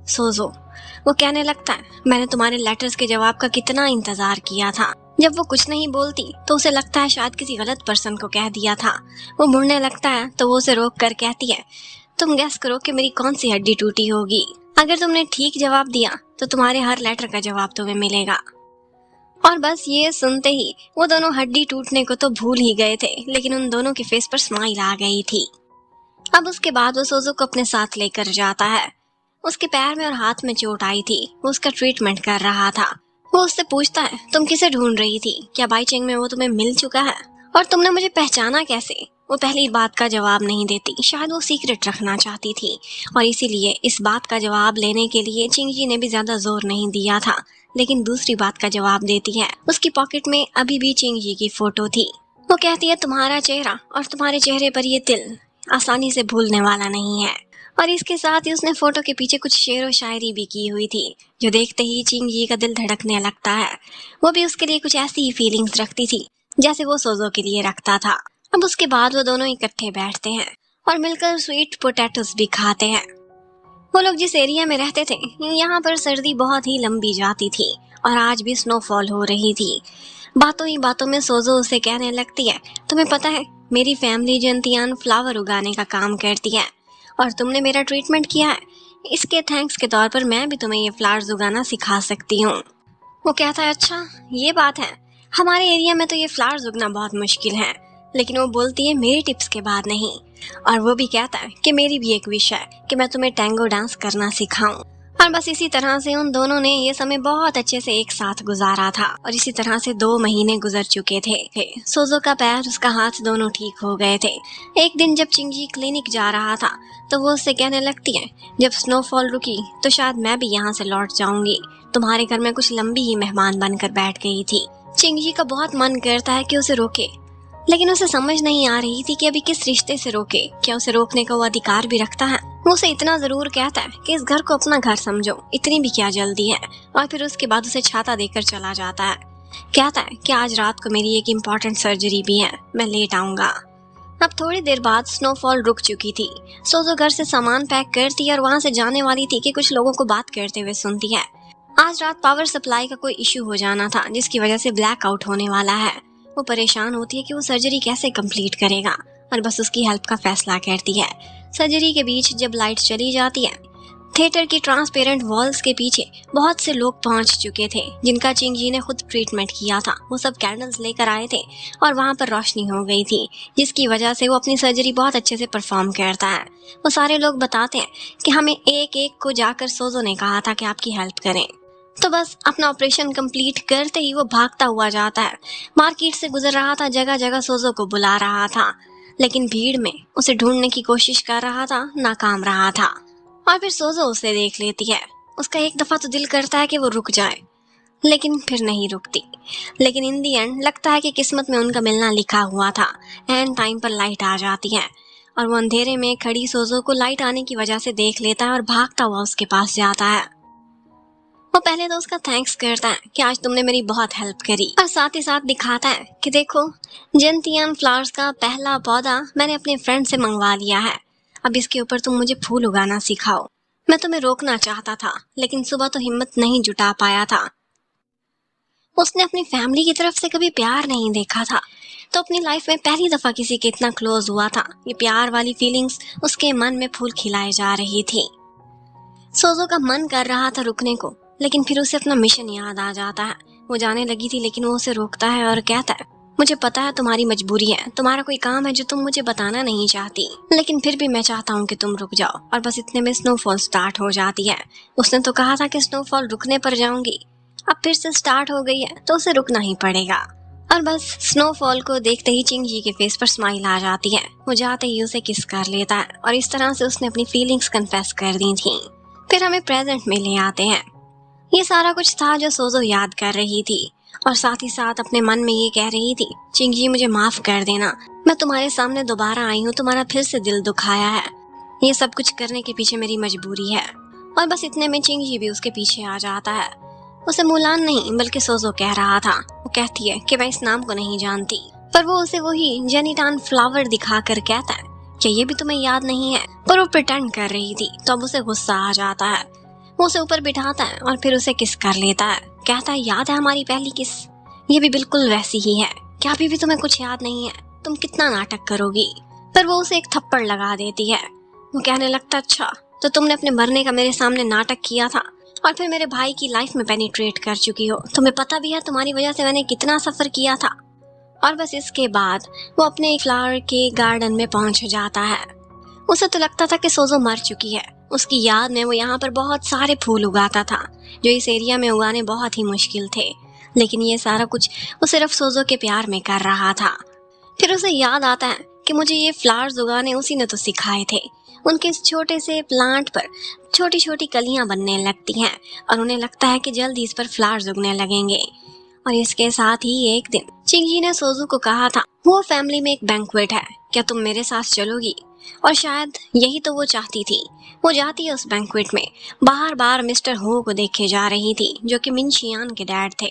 सोजो। वो कहने लगता है, मैंने तुम्हारे लेटर्स के जवाब का कितना इंतजार किया था। जब वो कुछ नहीं बोलती तो उसे लगता है शायद किसी गलत पर्सन को कह दिया था। वो मुड़ने लगता है तो वो उसे रोक कर कहती है, तुम गैस करो कि मेरी कौन सी हड्डी टूटी होगी। अगर तुमने ठीक जवाब दिया तो तुम्हारे हर लेटर का जवाब तुम्हें मिलेगा। और बस ये सुनते ही वो दोनों हड्डी टूटने को तो भूल ही गए थे, लेकिन उन दोनों के फेस पर स्माइल आ गई थी। अब उसके बाद वो सोजो को अपने साथ लेकर जाता है। उसके पैर में और हाथ में चोट आई थी, वो उसका ट्रीटमेंट कर रहा था। वो उससे पूछता है, तुम किसे ढूंढ रही थी, क्या बाईचैंग में वो तुम्हें मिल चुका है, और तुमने मुझे पहचाना कैसे। वो पहली बात का जवाब नहीं देती, शायद वो सीक्रेट रखना चाहती थी, और इसीलिए इस बात का जवाब लेने के लिए चिंगी ने भी ज्यादा जोर नहीं दिया था। लेकिन दूसरी बात का जवाब देती है। उसकी पॉकेट में अभी भी चिंगी की फोटो थी। वो कहती है, तुम्हारा चेहरा और तुम्हारे चेहरे पर ये तिल आसानी से भूलने वाला नहीं है। और इसके साथ ही उसने फोटो के पीछे कुछ शेर व शायरी भी की हुई थी, जो देखते ही चिंगी का दिल धड़कने लगता है। वो भी उसके लिए कुछ ऐसी ही फीलिंग्स रखती थी जैसे वो सोजो के लिए रखता था। अब उसके बाद वो दोनों इकट्ठे बैठते हैं और मिलकर स्वीट पोटैटोस भी खाते हैं। वो लोग जिस एरिया में रहते थे, यहाँ पर सर्दी बहुत ही लंबी जाती थी और आज भी स्नोफॉल हो रही थी। बातों ही बातों में सोजो उसे कहने लगती है, तुम्हें पता है मेरी फैमिली जंतियान फ्लावर उगाने का काम करती है और तुमने मेरा ट्रीटमेंट किया है, इसके थैंक्स के तौर पर मैं भी तुम्हें ये फ्लावर्स उगाना सिखा सकती हूँ। वो कहता है, अच्छा ये बात है, हमारे एरिया में तो ये फ्लावर्स उगना बहुत मुश्किल है। लेकिन वो बोलती है, मेरी टिप्स के बाद नहीं। और वो भी कहता है कि मेरी भी एक विश है कि मैं तुम्हें टैंगो डांस करना सिखाऊं। और बस इसी तरह से उन दोनों ने ये समय बहुत अच्छे से एक साथ गुजारा था और इसी तरह से 2 महीने गुजर चुके थे। सोजो का पैर, उसका हाथ दोनों ठीक हो गए थे। एक दिन जब चिंगी क्लिनिक जा रहा था तो वो उससे कहने लगती है, जब स्नोफॉल रुकी तो शायद मैं भी यहाँ से लौट जाऊंगी। तुम्हारे घर में कुछ लंबी ही मेहमान बनकर बैठ गई थी। चिंगी का बहुत मन करता है कि उसे रोके, लेकिन उसे समझ नहीं आ रही थी कि अभी किस रिश्ते से रोके। क्या उसे रोकने का वो अधिकार भी रखता है। वो उसे इतना जरूर कहता है कि इस घर को अपना घर समझो, इतनी भी क्या जल्दी है। और फिर उसके बाद उसे छाता देकर चला जाता है। कहता है कि आज रात को मेरी एक इम्पोर्टेंट सर्जरी भी है, मैं लेट आऊंगा। अब थोड़ी देर बाद स्नोफॉल रुक चुकी थी। सोजो घर से सामान पैक करती है और वहाँ से जाने वाली थी कि कुछ लोगों को बात करते हुए सुनती है। आज रात पावर सप्लाई का कोई इश्यू हो जाना था जिसकी वजह से ब्लैकआउट होने वाला है। वो परेशान होती है कि वो सर्जरी कैसे कंप्लीट करेगा और बस उसकी हेल्प का फैसला करती है। सर्जरी के बीच जब लाइट चली जाती है, थिएटर की ट्रांसपेरेंट वॉल्स के पीछे बहुत से लोग पहुंच चुके थे जिनका चिंगी ने खुद ट्रीटमेंट किया था। वो सब कैंडल्स लेकर आए थे और वहां पर रोशनी हो गई थी, जिसकी वजह से वो अपनी सर्जरी बहुत अच्छे से परफॉर्म करता है। वो सारे लोग बताते हैं कि हमें एक एक को जाकर सोजो ने कहा था कि आपकी हेल्प करें। तो बस अपना ऑपरेशन कंप्लीट करते ही वो भागता हुआ जाता है। मार्केट से गुजर रहा था, जगह जगह सोजो को बुला रहा था, लेकिन भीड़ में उसे ढूंढने की कोशिश कर रहा था, नाकाम रहा था। और फिर सोजो उसे देख लेती है। उसका एक दफा तो दिल करता है कि वो रुक जाए, लेकिन फिर नहीं रुकती। लेकिन इन दी एंड लगता है कि किस्मत में उनका मिलना लिखा हुआ था। एंड टाइम पर लाइट आ जाती है और वो अंधेरे में खड़ी सोजो को लाइट आने की वजह से देख लेता है और भागता हुआ उसके पास जाता है। वो पहले तो उसका थैंक्स करता है कि आज तुमने मेरी बहुत हेल्प करी, और साथ ही साथ दिखाता है कि देखो, जेंटियन फ्लावर्स का पहला पौधा मैंने अपने फ्रेंड से मंगवा लिया है। अब इसके ऊपर तुम मुझे फूल उगाना सिखाओ। मैं तुम्हें रोकना चाहता था, लेकिन सुबह तो हिम्मत नहीं जुटा पाया था। उसने अपनी फैमिली की तरफ से कभी प्यार नहीं देखा था, तो अपनी लाइफ में पहली दफा किसी के इतना क्लोज हुआ था। ये प्यार वाली फीलिंग्स उसके मन में फूल खिलाए जा रही थी। सोजो का मन कर रहा था रुकने को, लेकिन फिर उसे अपना मिशन याद आ जाता है। वो जाने लगी थी, लेकिन वो उसे रोकता है और कहता है, मुझे पता है तुम्हारी मजबूरी है, तुम्हारा कोई काम है जो तुम मुझे बताना नहीं चाहती, लेकिन फिर भी मैं चाहता हूँ कि तुम रुक जाओ। और बस इतने में स्नोफॉल स्टार्ट हो जाती है। उसने तो कहा था कि स्नोफॉल रुकने पर जाऊंगी, अब फिर से स्टार्ट हो गई है तो उसे रुकना ही पड़ेगा। और बस स्नोफॉल को देखते ही चिंगजी के फेस पर स्माइल आ जाती है। वो जाते ही उसे किस कर लेता है, और इस तरह से उसने अपनी फीलिंग्स कन्फेस कर दी थी। फिर हमें प्रेजेंट में ले आते हैं। ये सारा कुछ था जो सोजो याद कर रही थी, और साथ ही साथ अपने मन में ये कह रही थी, चिंगजी मुझे माफ कर देना, मैं तुम्हारे सामने दोबारा आई हूँ, तुम्हारा फिर से दिल दुखाया है, ये सब कुछ करने के पीछे मेरी मजबूरी है। और बस इतने में चिंगजी भी उसके पीछे आ जाता है। उसे मुलान नहीं बल्कि सोजो कह रहा था। वो कहती है कि मैं इस नाम को नहीं जानती, पर वो उसे वही जेनिटान फ्लावर दिखाकर कहता है कि ये भी तुम्हें याद नहीं है, पर वो प्रिटेंड कर रही थी। तो अब उसे गुस्सा आ जाता है। वो उसे ऊपर बिठाता है और फिर उसे किस कर लेता है। कहता है, याद है हमारी पहली किस? ये भी बिल्कुल वैसी ही है। क्या अभी भी तुम्हें कुछ याद नहीं है? तुम कितना नाटक करोगी? पर वो उसे एक थप्पड़ लगा देती है। वो कहने लगता, अच्छा तो तुमने अपने मरने का मेरे सामने नाटक किया था, और फिर मेरे भाई की लाइफ में पेनिट्रेट कर चुकी हो। तुम्हें पता भी है तुम्हारी वजह से मैंने कितना सफर किया था। और बस इसके बाद वो अपने एक फ्लावर के गार्डन में पहुंच जाता है। उसे तो लगता था कि सोजो मर चुकी है। उसकी याद में वो यहाँ पर बहुत सारे फूल उगाता था जो इस एरिया में उगाने बहुत ही मुश्किल थे, लेकिन ये सारा कुछ वो सिर्फ सोजो के प्यार में कर रहा था। फिर उसे याद आता है कि मुझे ये फ्लावर्स उगाने उसी ने तो सिखाए थे। उनके इस छोटे से प्लांट पर छोटी छोटी कलियां बनने लगती हैं, और उन्हें लगता है कि जल्दी इस पर फ्लावर्स उगने लगेंगे। और इसके साथ ही एक दिन चिंगजी ने सोजो को कहा था, वो फैमिली में एक बैंक्वेट है, क्या तुम मेरे साथ चलोगी? और शायद यही तो वो चाहती थी। वो जाती है उस बैंक्वेट में। बार बार मिस्टर हो को देखे जा रही थी, जो कि मिनशियान के डैड थे।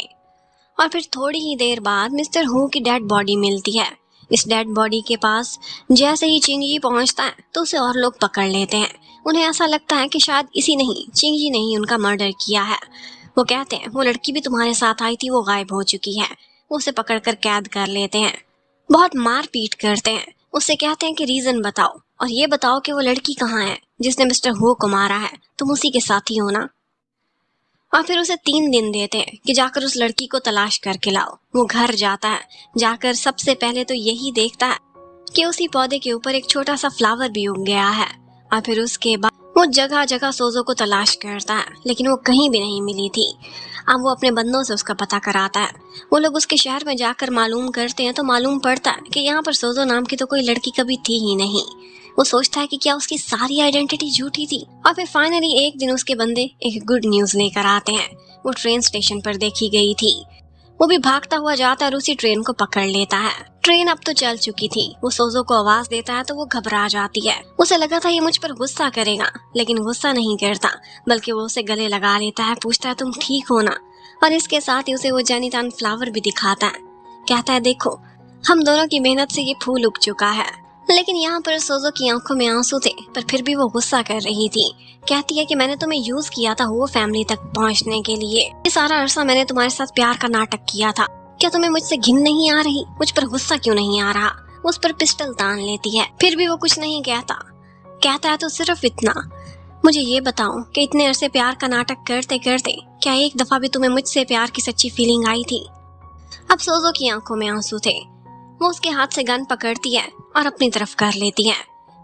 और फिर थोड़ी ही देर बाद मिस्टर हो की डेड बॉडी मिलती है। इस डेड बॉडी के पास जैसे ही चिंगजी पहुंचता है तो उसे और लोग पकड़ लेते हैं। उन्हें ऐसा लगता है कि शायद इसी नहीं, चिंगजी ने ही उनका मर्डर किया है। वो कहते हैं, वो लड़की भी तुम्हारे साथ आई थी, वो गायब हो चुकी है। वो उसे पकड़कर कैद कर लेते हैं, बहुत मार पीट करते हैं। उससे कहते हैं कि रीजन बताओ, और ये बताओ कि वो लड़की कहाँ है जिसने मिस्टर हो को मारा है, तुम उसी के साथी हो ना? और फिर उसे 3 दिन देते हैं कि जाकर उस लड़की को तलाश करके लाओ। वो घर जाता है। जाकर सबसे पहले तो यही देखता है कि उसी पौधे के ऊपर एक छोटा सा फ्लावर भी उग गया है। और फिर उसके बाद वो जगह जगह सोजो को तलाश करता है, लेकिन वो कहीं भी नहीं मिली थी। अब वो अपने बंदों से उसका पता कराता है। वो लोग उसके शहर में जाकर मालूम करते हैं तो मालूम पड़ता है कि यहाँ पर सोजो नाम की तो कोई लड़की कभी थी ही नहीं। वो सोचता है कि क्या उसकी सारी आइडेंटिटी झूठी थी। और फिर फाइनली एक दिन उसके बंदे एक गुड न्यूज लेकर आते हैं। वो ट्रेन स्टेशन पर देखी गई थी। वो भी भागता हुआ जाता है और उसी ट्रेन को पकड़ लेता है। ट्रेन अब तो चल चुकी थी। वो सोजो को आवाज देता है तो वो घबरा जाती है। उसे लगा था ये मुझ पर गुस्सा करेगा, लेकिन गुस्सा नहीं करता, बल्कि वो उसे गले लगा लेता है, पूछता है तुम ठीक हो ना? और इसके साथ ही उसे वो जेनिटान फ्लावर भी दिखाता है। कहता है, देखो हम दोनों की मेहनत से ये फूल उग चुका है। लेकिन यहाँ पर सोजो की आंखों में आंसू थे, पर फिर भी वो गुस्सा कर रही थी। कहती है कि मैंने तुम्हें यूज किया था वो फैमिली तक पहुँचने के लिए। ये सारा अरसा मैंने तुम्हारे साथ प्यार का नाटक किया था। क्या तुम्हें मुझसे घिन नहीं आ रही? मुझ पर गुस्सा क्यों नहीं आ रहा? उस पर पिस्टल तान लेती है, फिर भी वो कुछ नहीं कहता। कहता है तो सिर्फ इतना, मुझे ये बताओ कि इतने अरसे प्यार का नाटक करते करते क्या एक दफा भी तुम्हें मुझसे प्यार की सच्ची फीलिंग आई थी? अब सोजो की आंखों में आंसू थे। वो उसके हाथ से गन पकड़ती है और अपनी तरफ कर लेती है।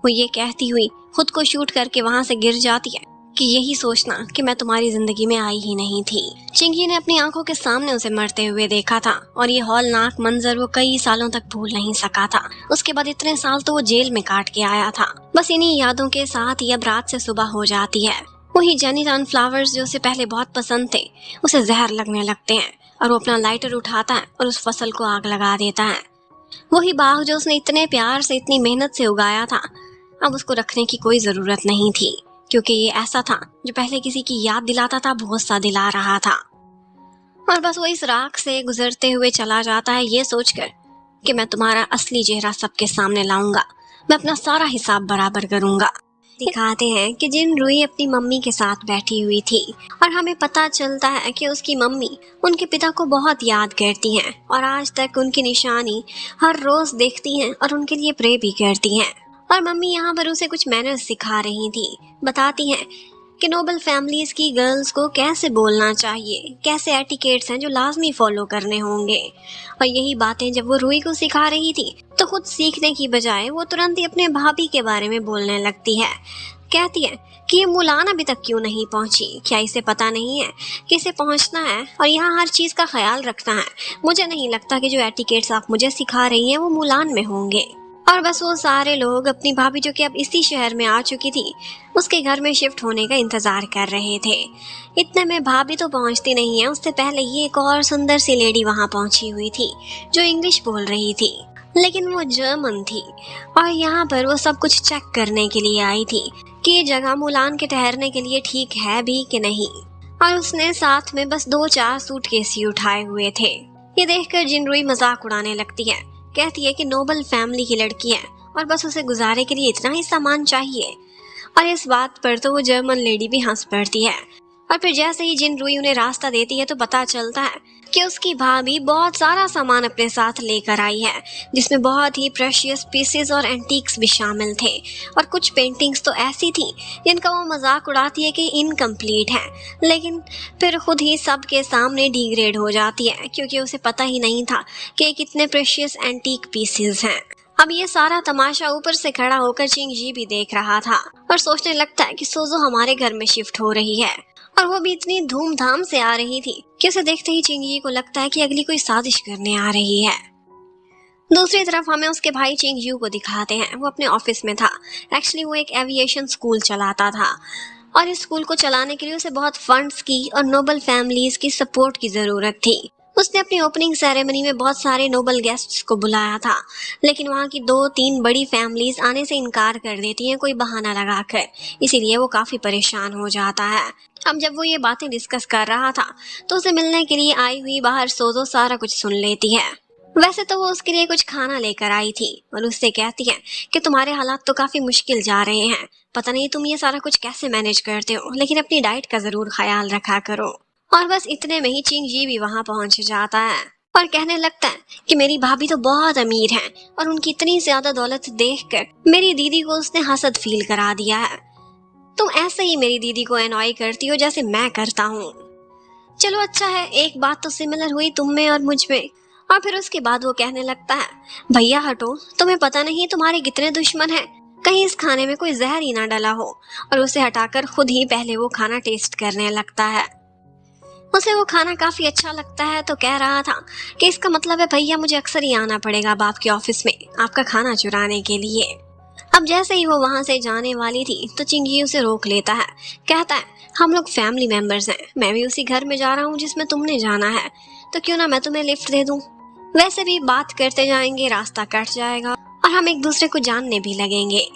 वो ये कहती हुई खुद को शूट करके वहां से गिर जाती है कि यही सोचना कि मैं तुम्हारी जिंदगी में आई ही नहीं थी। चिंगी ने अपनी आंखों के सामने उसे मरते हुए देखा था, और ये हौलनाक मंजर वो कई सालों तक भूल नहीं सका था। उसके बाद इतने साल तो वो जेल में काट के आया था। बस इन्हीं यादों के साथ ही अब रात से सुबह हो जाती है। वही जेनिटान फ्लावर्स जो उसे पहले बहुत पसंद थे, उसे जहर लगने लगते हैं, और वो अपना लाइटर उठाता है और उस फसल को आग लगा देता है। वही बाग जो उसने इतने प्यार से इतनी मेहनत से उगाया था, अब उसको रखने की कोई जरूरत नहीं थी, क्योंकि ये ऐसा था जो पहले किसी की याद दिलाता था, बहुत सा दिला रहा था। और बस वो इस राख से गुजरते हुए चला जाता है ये सोचकर कि मैं तुम्हारा असली चेहरा सबके सामने लाऊंगा, मैं अपना सारा हिसाब बराबर करूंगा। दिखाते हैं कि जिन रुई अपनी मम्मी के साथ बैठी हुई थी और हमें पता चलता है कि उसकी मम्मी उनके पिता को बहुत याद करती हैं और आज तक उनकी निशानी हर रोज देखती हैं और उनके लिए प्रे भी करती हैं। और मम्मी यहाँ पर उसे कुछ मैनर्स सिखा रही थी, बताती हैं कि नोबल फैमिलीज की गर्ल्स को कैसे बोलना चाहिए, कैसे एटिकेट्स हैं जो लाजमी फॉलो करने होंगे। और यही बातें जब वो रूही को सिखा रही थी तो खुद सीखने की बजाय वो तुरंत ही अपने भाभी के बारे में बोलने लगती है। कहती है कि ये मुलान अभी तक क्यों नहीं पहुंची, क्या इसे पता नहीं है कि इसे पहुंचना है और यहाँ हर चीज का ख्याल रखना है। मुझे नहीं लगता कि जो एटिकेट्स आप मुझे सिखा रही हैं वो मुलान में होंगे। और बस वो सारे लोग अपनी भाभी जो कि अब इसी शहर में आ चुकी थी उसके घर में शिफ्ट होने का इंतजार कर रहे थे। इतने में भाभी तो पहुंचती नहीं है, उससे पहले ये एक और सुंदर सी लेडी वहां पहुंची हुई थी जो इंग्लिश बोल रही थी, लेकिन वो जर्मन थी। और यहाँ पर वो सब कुछ चेक करने के लिए आई थी कि ये जगह मुलान के ठहरने के लिए ठीक है भी कि नहीं। और उसने साथ में बस 2-4 सूटकेस ही उठाए हुए थे। ये देखकर जिनरुई मजाक उड़ाने लगती है, कहती है कि नोबल फैमिली की लड़की है और बस उसे गुजारे के लिए इतना ही सामान चाहिए। और इस बात पर तो वो जर्मन लेडी भी हंस पड़ती है। और फिर जैसे ही जिनरुई उन्हें रास्ता देती है तो पता चलता है कि उसकी भाभी बहुत सारा सामान अपने साथ लेकर आई है, जिसमें बहुत ही प्रेशियस पीसेस और एंटीक्स भी शामिल थे। और कुछ पेंटिंग्स तो ऐसी थी जिनका वो मजाक उड़ाती है कि इनकम्प्लीट है, लेकिन फिर खुद ही सबके सामने डिग्रेड हो जाती है क्योंकि उसे पता ही नहीं था कि कितने प्रेशियस एंटीक पीसेस हैं। अब ये सारा तमाशा ऊपर से खड़ा होकर चिंगजी भी देख रहा था और सोचने लगता है कि सोजो हमारे घर में शिफ्ट हो रही है। और वो भी इतनी धूमधाम से आ रही थी कि उसे देखते ही चिंगजी को लगता है कि अगली कोई साजिश करने आ रही है। दूसरी तरफ हमें उसके भाई चिंगजू को दिखाते हैं, वो अपने ऑफिस में था। एक्चुअली वो एक एविएशन स्कूल चलाता था और इस स्कूल को चलाने के लिए उसे बहुत फंड्स की और नोबल फैमिलीज की सपोर्ट की जरूरत थी। उसने अपनी ओपनिंग सेरेमनी में बहुत सारे नोबल गेस्ट्स को बुलाया था, लेकिन वहाँ की 2-3 बड़ी फैमिलीज आने से इनकार कर देती हैं कोई बहाना लगाकर, इसीलिए वो काफी परेशान हो जाता है। अब जब वो ये बातें डिस्कस कर रहा था तो उसे मिलने के लिए आई हुई बाहर सोजो सारा कुछ सुन लेती है। वैसे तो वो उसके लिए कुछ खाना लेकर आई थी और उससे कहती है कि तुम्हारे हालात तो काफी मुश्किल जा रहे हैं, पता नहीं तुम ये सारा कुछ कैसे मैनेज करते हो, लेकिन अपनी डाइट का जरूर ख्याल रखा करो। और बस इतने में ही चिंगजी भी वहां पहुंच जाता है और कहने लगता है कि मेरी भाभी तो बहुत अमीर हैं और उनकी इतनी ज्यादा दौलत देखकर मेरी दीदी को उसने हसद फील करा दिया है। तुम ऐसे ही मेरी दीदी को एनॉय करती हो जैसे मैं करता हूँ। चलो अच्छा है, एक बात तो सिमिलर हुई तुम में और मुझ में। और फिर उसके बाद वो कहने लगता है, भैया हटो, तुम्हें पता नहीं तुम्हारे कितने दुश्मन हैं, कहीं इस खाने में कोई जहर ही ना डला हो। और उसे हटाकर खुद ही पहले वो खाना टेस्ट करने लगता है। उसे वो खाना काफी अच्छा लगता है तो कह रहा था कि इसका मतलब है भैया मुझे अक्सर ही आना पड़ेगा अब आपके ऑफिस में आपका खाना चुराने के लिए। अब जैसे ही वो वहां से जाने वाली थी तो चिंगी उसे रोक लेता है, कहता है हम लोग फैमिली मेंबर्स हैं, मैं भी उसी घर में जा रहा हूँ जिसमें तुमने जाना है, तो क्यों ना मैं तुम्हें लिफ्ट दे दूं। वैसे भी बात करते जाएंगे, रास्ता कट जाएगा और हम एक दूसरे को जानने भी लगेंगे।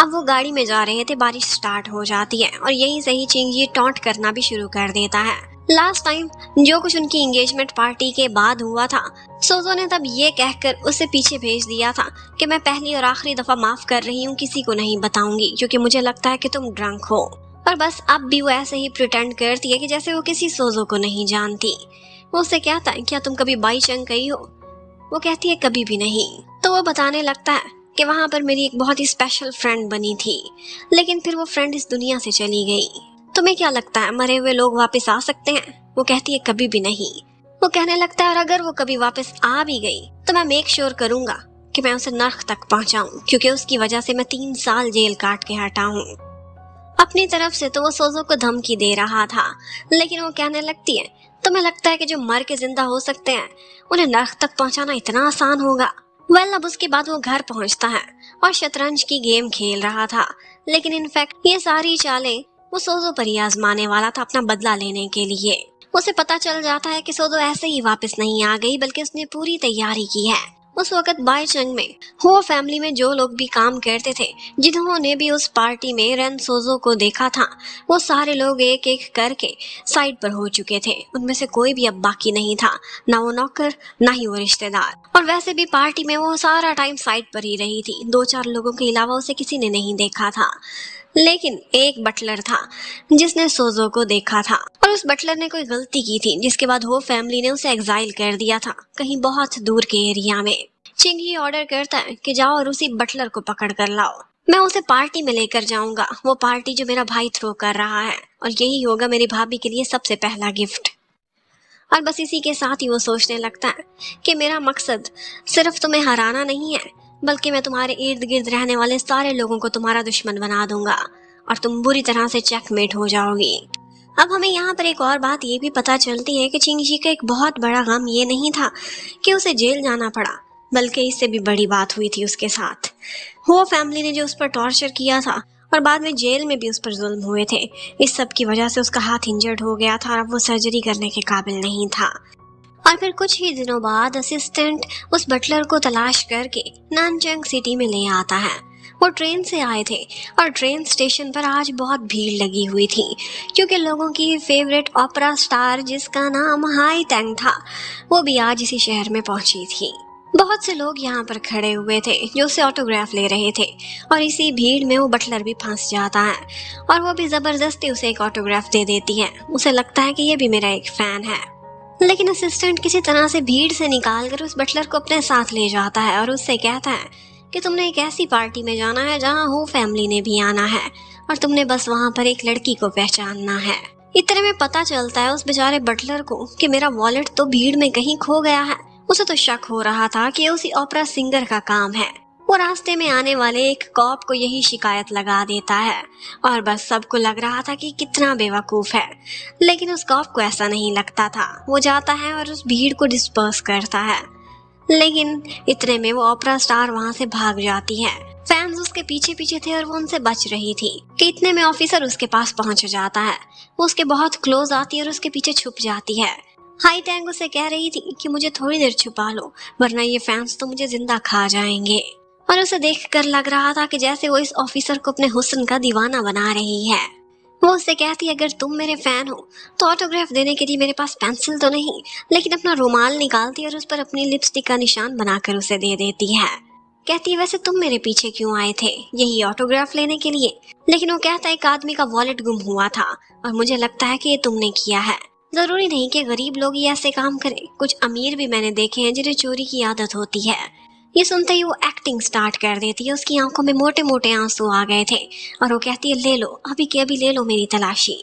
अब वो गाड़ी में जा रहे थे, बारिश स्टार्ट हो जाती है और यही सही चिंगी टॉन्ट करना भी शुरू कर देता है। लास्ट टाइम जो कुछ उनकी एंगेजमेंट पार्टी के बाद हुआ था, सोजो ने तब ये कहकर उसे पीछे भेज दिया था कि मैं पहली और आखिरी दफा माफ कर रही हूँ, किसी को नहीं बताऊंगी क्योंकि मुझे लगता है कि तुम ड्रंक हो। और बस अब भी वो ऐसे ही प्रिटेंड करती है कि जैसे वो किसी सोजो को नहीं जानती। वो उससे कहता है क्या तुम कभी बाई चंग गई हो? वो कहती है कभी भी नहीं। तो वो बताने लगता है कि वहां पर मेरी एक बहुत ही स्पेशल फ्रेंड बनी थी, लेकिन फिर वो फ्रेंड इस दुनिया से चली गई। तुम्हें क्या लगता है मरे हुए लोग वापस आ सकते हैं? वो कहती है कभी भी नहीं। वो कहने लगता है और अगर वो कभी वापस आ भी गई तो मैं मेक श्योर करूंगा कि मैं उसे नर्क तक पहुंचाऊं, क्योंकि उसकी वजह से मैं 3 साल जेल काट के हटा हूं। अपनी तरफ से तो वो सोजो को धमकी दे रहा था, लेकिन वो कहने लगती है तुम्हें लगता है कि जो मर के जिंदा हो सकते हैं उन्हें नर्क तक पहुंचाना इतना आसान होगा? अब उसके बाद वो घर पहुंचता है और शतरंज की गेम खेल रहा था, लेकिन इनफैक्ट ये सारी चालें वो सोजो पर ही आजमाने वाला था अपना बदला लेने के लिए। उसे पता चल जाता है कि सोजो ऐसे ही वापस नहीं आ गई, बल्कि उसने पूरी तैयारी की है उस वक्त बाईचंग में हो फैमिली में जो लोग भी काम करते थे, जिन्होंने भी उस पार्टी में रेन सोजो को देखा था, वो सारे लोग एक एक करके साइड पर हो चुके थे। उनमें से कोई भी अब बाकी नहीं था, ना वो नौकर ना ही वो रिश्तेदार। और वैसे भी पार्टी में वो सारा टाइम साइड पर ही रही थी, 2-4 लोगों के अलावा उसे किसी ने नहीं देखा था। लेकिन एक बटलर था जिसने सोजो को देखा था, और उस बटलर ने कोई गलती की थी जिसके बाद हो फैमिली ने उसे एग्जाइल कर दिया था कहीं बहुत दूर के एरिया में। चिंगी ऑर्डर करता है कि जाओ और उसी बटलर को पकड़ कर लाओ, मैं उसे पार्टी में लेकर जाऊंगा, वो पार्टी जो मेरा भाई थ्रो कर रहा है, और यही होगा मेरी भाभी के लिए सबसे पहला गिफ्ट। और बस इसी के साथ ही वो सोचने लगता है कि मेरा मकसद सिर्फ तुम्हें हराना नहीं है, बल्कि मैं तुम्हारे इर्द गिर्द रहने वाले सारे लोगों को तुम्हारा दुश्मन बना दूंगा और तुम बुरी तरह से चेकमेट हो जाओगी। अब हमें यहाँ पर एक और बात ये भी पता चलती है कि चिंगजी का एक बहुत बड़ा गम ये नहीं था कि उसे जेल जाना पड़ा, बल्कि इससे भी बड़ी बात हुई थी उसके साथ। हो फैमिली ने जो उस पर टॉर्चर किया था और बाद में जेल में भी उस पर जुल्म हुए थे, इस सब की वजह से उसका हाथ इंजर्ड हो गया था और अब वो सर्जरी करने के काबिल नहीं था। और फिर कुछ ही दिनों बाद असिस्टेंट उस बटलर को तलाश करके नानचंग सिटी में ले आता है। वो ट्रेन से आए थे और ट्रेन स्टेशन पर आज बहुत भीड़ लगी हुई थी, क्योंकि लोगों की फेवरेट ओपेरा स्टार जिसका नाम हाई टैंग था, वो भी आज इसी शहर में पहुंची थी। बहुत से लोग यहाँ पर खड़े हुए थे जो उससे ऑटोग्राफ ले रहे थे, और इसी भीड़ में वो बटलर भी फंस जाता है और वो भी जबरदस्ती उसे एक ऑटोग्राफ दे देती है। उसे लगता है कि ये भी मेरा एक फैन है, लेकिन असिस्टेंट किसी तरह से भीड़ से निकालकर उस बटलर को अपने साथ ले जाता है और उससे कहता है कि तुमने एक ऐसी पार्टी में जाना है जहाँ हो फैमिली ने भी आना है, और तुमने बस वहाँ पर एक लड़की को पहचानना है। इतने में पता चलता है उस बेचारे बटलर को कि मेरा वॉलेट तो भीड़ में कहीं खो गया है। उसे तो शक हो रहा था कि उसी ओपेरा सिंगर का काम है। वो रास्ते में आने वाले एक कॉप को यही शिकायत लगा देता है, और बस सबको लग रहा था कि कितना बेवकूफ है, लेकिन उस कॉप को ऐसा नहीं लगता था। वो जाता है और उस भीड़ को डिस्पर्स करता है, लेकिन इतने में वो ओपेरा स्टार वहां से भाग जाती है। फैंस उसके पीछे पीछे थे और वो उनसे बच रही थी कि इतने में ऑफिसर उसके पास पहुंच जाता है। वो उसके बहुत क्लोज आती है और उसके पीछे छुप जाती है। हाई टैंग उसे कह रही थी कि मुझे थोड़ी देर छुपा लो, वरना ये फैंस तो मुझे जिंदा खा जाएंगे। और उसे देखकर लग रहा था कि जैसे वो इस ऑफिसर को अपने हुस्न का दीवाना बना रही है। वो उससे कहती है अगर तुम मेरे फैन हो तो ऑटोग्राफ देने के लिए मेरे पास पेंसिल तो नहीं, लेकिन अपना रुमाल निकालती है और उस पर अपनी लिपस्टिक का निशान बनाकर उसे दे देती है। कहती है वैसे तुम मेरे पीछे क्यों आए थे, यही ऑटोग्राफ लेने के लिए? लेकिन वो कहता है एक आदमी का वॉलेट गुम हुआ था और मुझे लगता है कि ये तुमने किया है। जरूरी नहीं कि गरीब लोग ही ऐसे काम करें, कुछ अमीर भी मैंने देखे हैं जिन्हें चोरी की आदत होती है। ये सुनते ही वो एक्टिंग स्टार्ट कर देती है। उसकी आंखों में मोटे मोटे आंसू आ गए थे और वो कहती है ले लो, अभी के अभी ले लो मेरी तलाशी।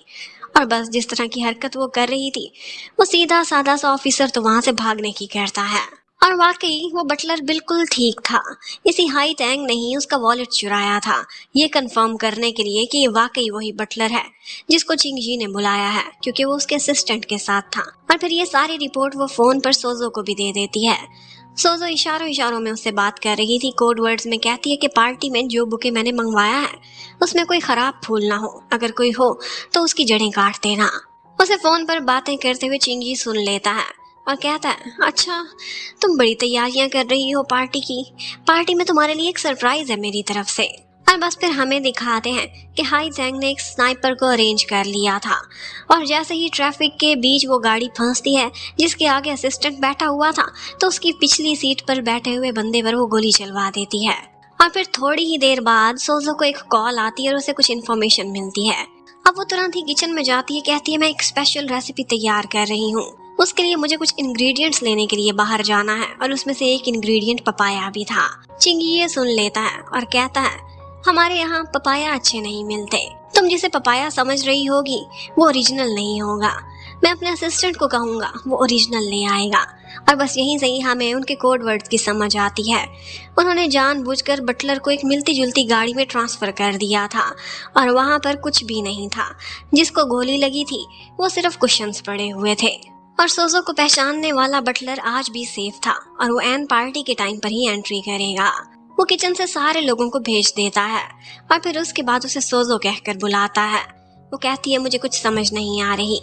और बस जिस तरह की हरकत वो कर रही थी, वो सीधा साधा सा ऑफिसर तो वहां से भागने की करता है। और वाकई वो बटलर बिल्कुल ठीक था। इसी हाई टैंग ने ही उसका वॉलेट चुराया था, ये कंफर्म करने के लिए कि ये वाकई वही बटलर है जिसको चिंगजी ने बुलाया है, क्योंकि वो उसके असिस्टेंट के साथ था। और फिर ये सारी रिपोर्ट वो फोन पर सोजो को भी दे देती है। सोजो इशारों इशारों में उससे बात कर रही थी, कोड वर्ड्स में कहती है कि पार्टी में जो बुके मैंने मंगवाया है उसमें कोई खराब फूल ना हो, अगर कोई हो तो उसकी जड़ें काट देना। उसे फोन पर बातें करते हुए चिंगजी सुन लेता है और कहता है अच्छा तुम बड़ी तैयारियां कर रही हो पार्टी की, पार्टी में तुम्हारे लिए एक सरप्राइज है मेरी तरफ से। और बस फिर हमें दिखाते हैं कि हाई टैंग ने एक स्नाइपर को अरेंज कर लिया था, और जैसे ही ट्रैफिक के बीच वो गाड़ी फंसती है जिसके आगे असिस्टेंट बैठा हुआ था, तो उसकी पिछली सीट पर बैठे हुए बंदे पर वो गोली चलवा देती है। और फिर थोड़ी ही देर बाद सोजो को एक कॉल आती है और उसे कुछ इन्फॉर्मेशन मिलती है। अब वो तुरंत ही किचन में जाती है, कहती है मैं एक स्पेशल रेसिपी तैयार कर रही हूँ, उसके लिए मुझे कुछ इंग्रेडिएंट्स लेने के लिए बाहर जाना है, और उसमें से एक इंग्रेडिएंट पपाया भी था। चिंगी ये सुन लेता है और कहता है हमारे यहाँ पपाया अच्छे नहीं मिलते, तुम जिसे पपाया समझ रही होगी वो ओरिजिनल नहीं होगा, मैं अपने असिस्टेंट को कहूँगा वो ओरिजिनल ले आएगा। और बस यहीं से ही हमें उनके कोड वर्ड्स की समझ आती है। उन्होंने जानबूझकर बटलर को एक मिलती जुलती गाड़ी में ट्रांसफर कर दिया था, और वहाँ पर कुछ भी नहीं था। जिसको गोली लगी थी वो सिर्फ कुशन्स पड़े हुए थे। और सोजो को पहचानने वाला बटलर आज भी सेफ था, और वो एन पार्टी के टाइम पर ही एंट्री करेगा। वो किचन से सारे लोगों को भेज देता है और फिर उसके बाद उसे सोजो कहकर बुलाता है। वो कहती है मुझे कुछ समझ नहीं आ रही,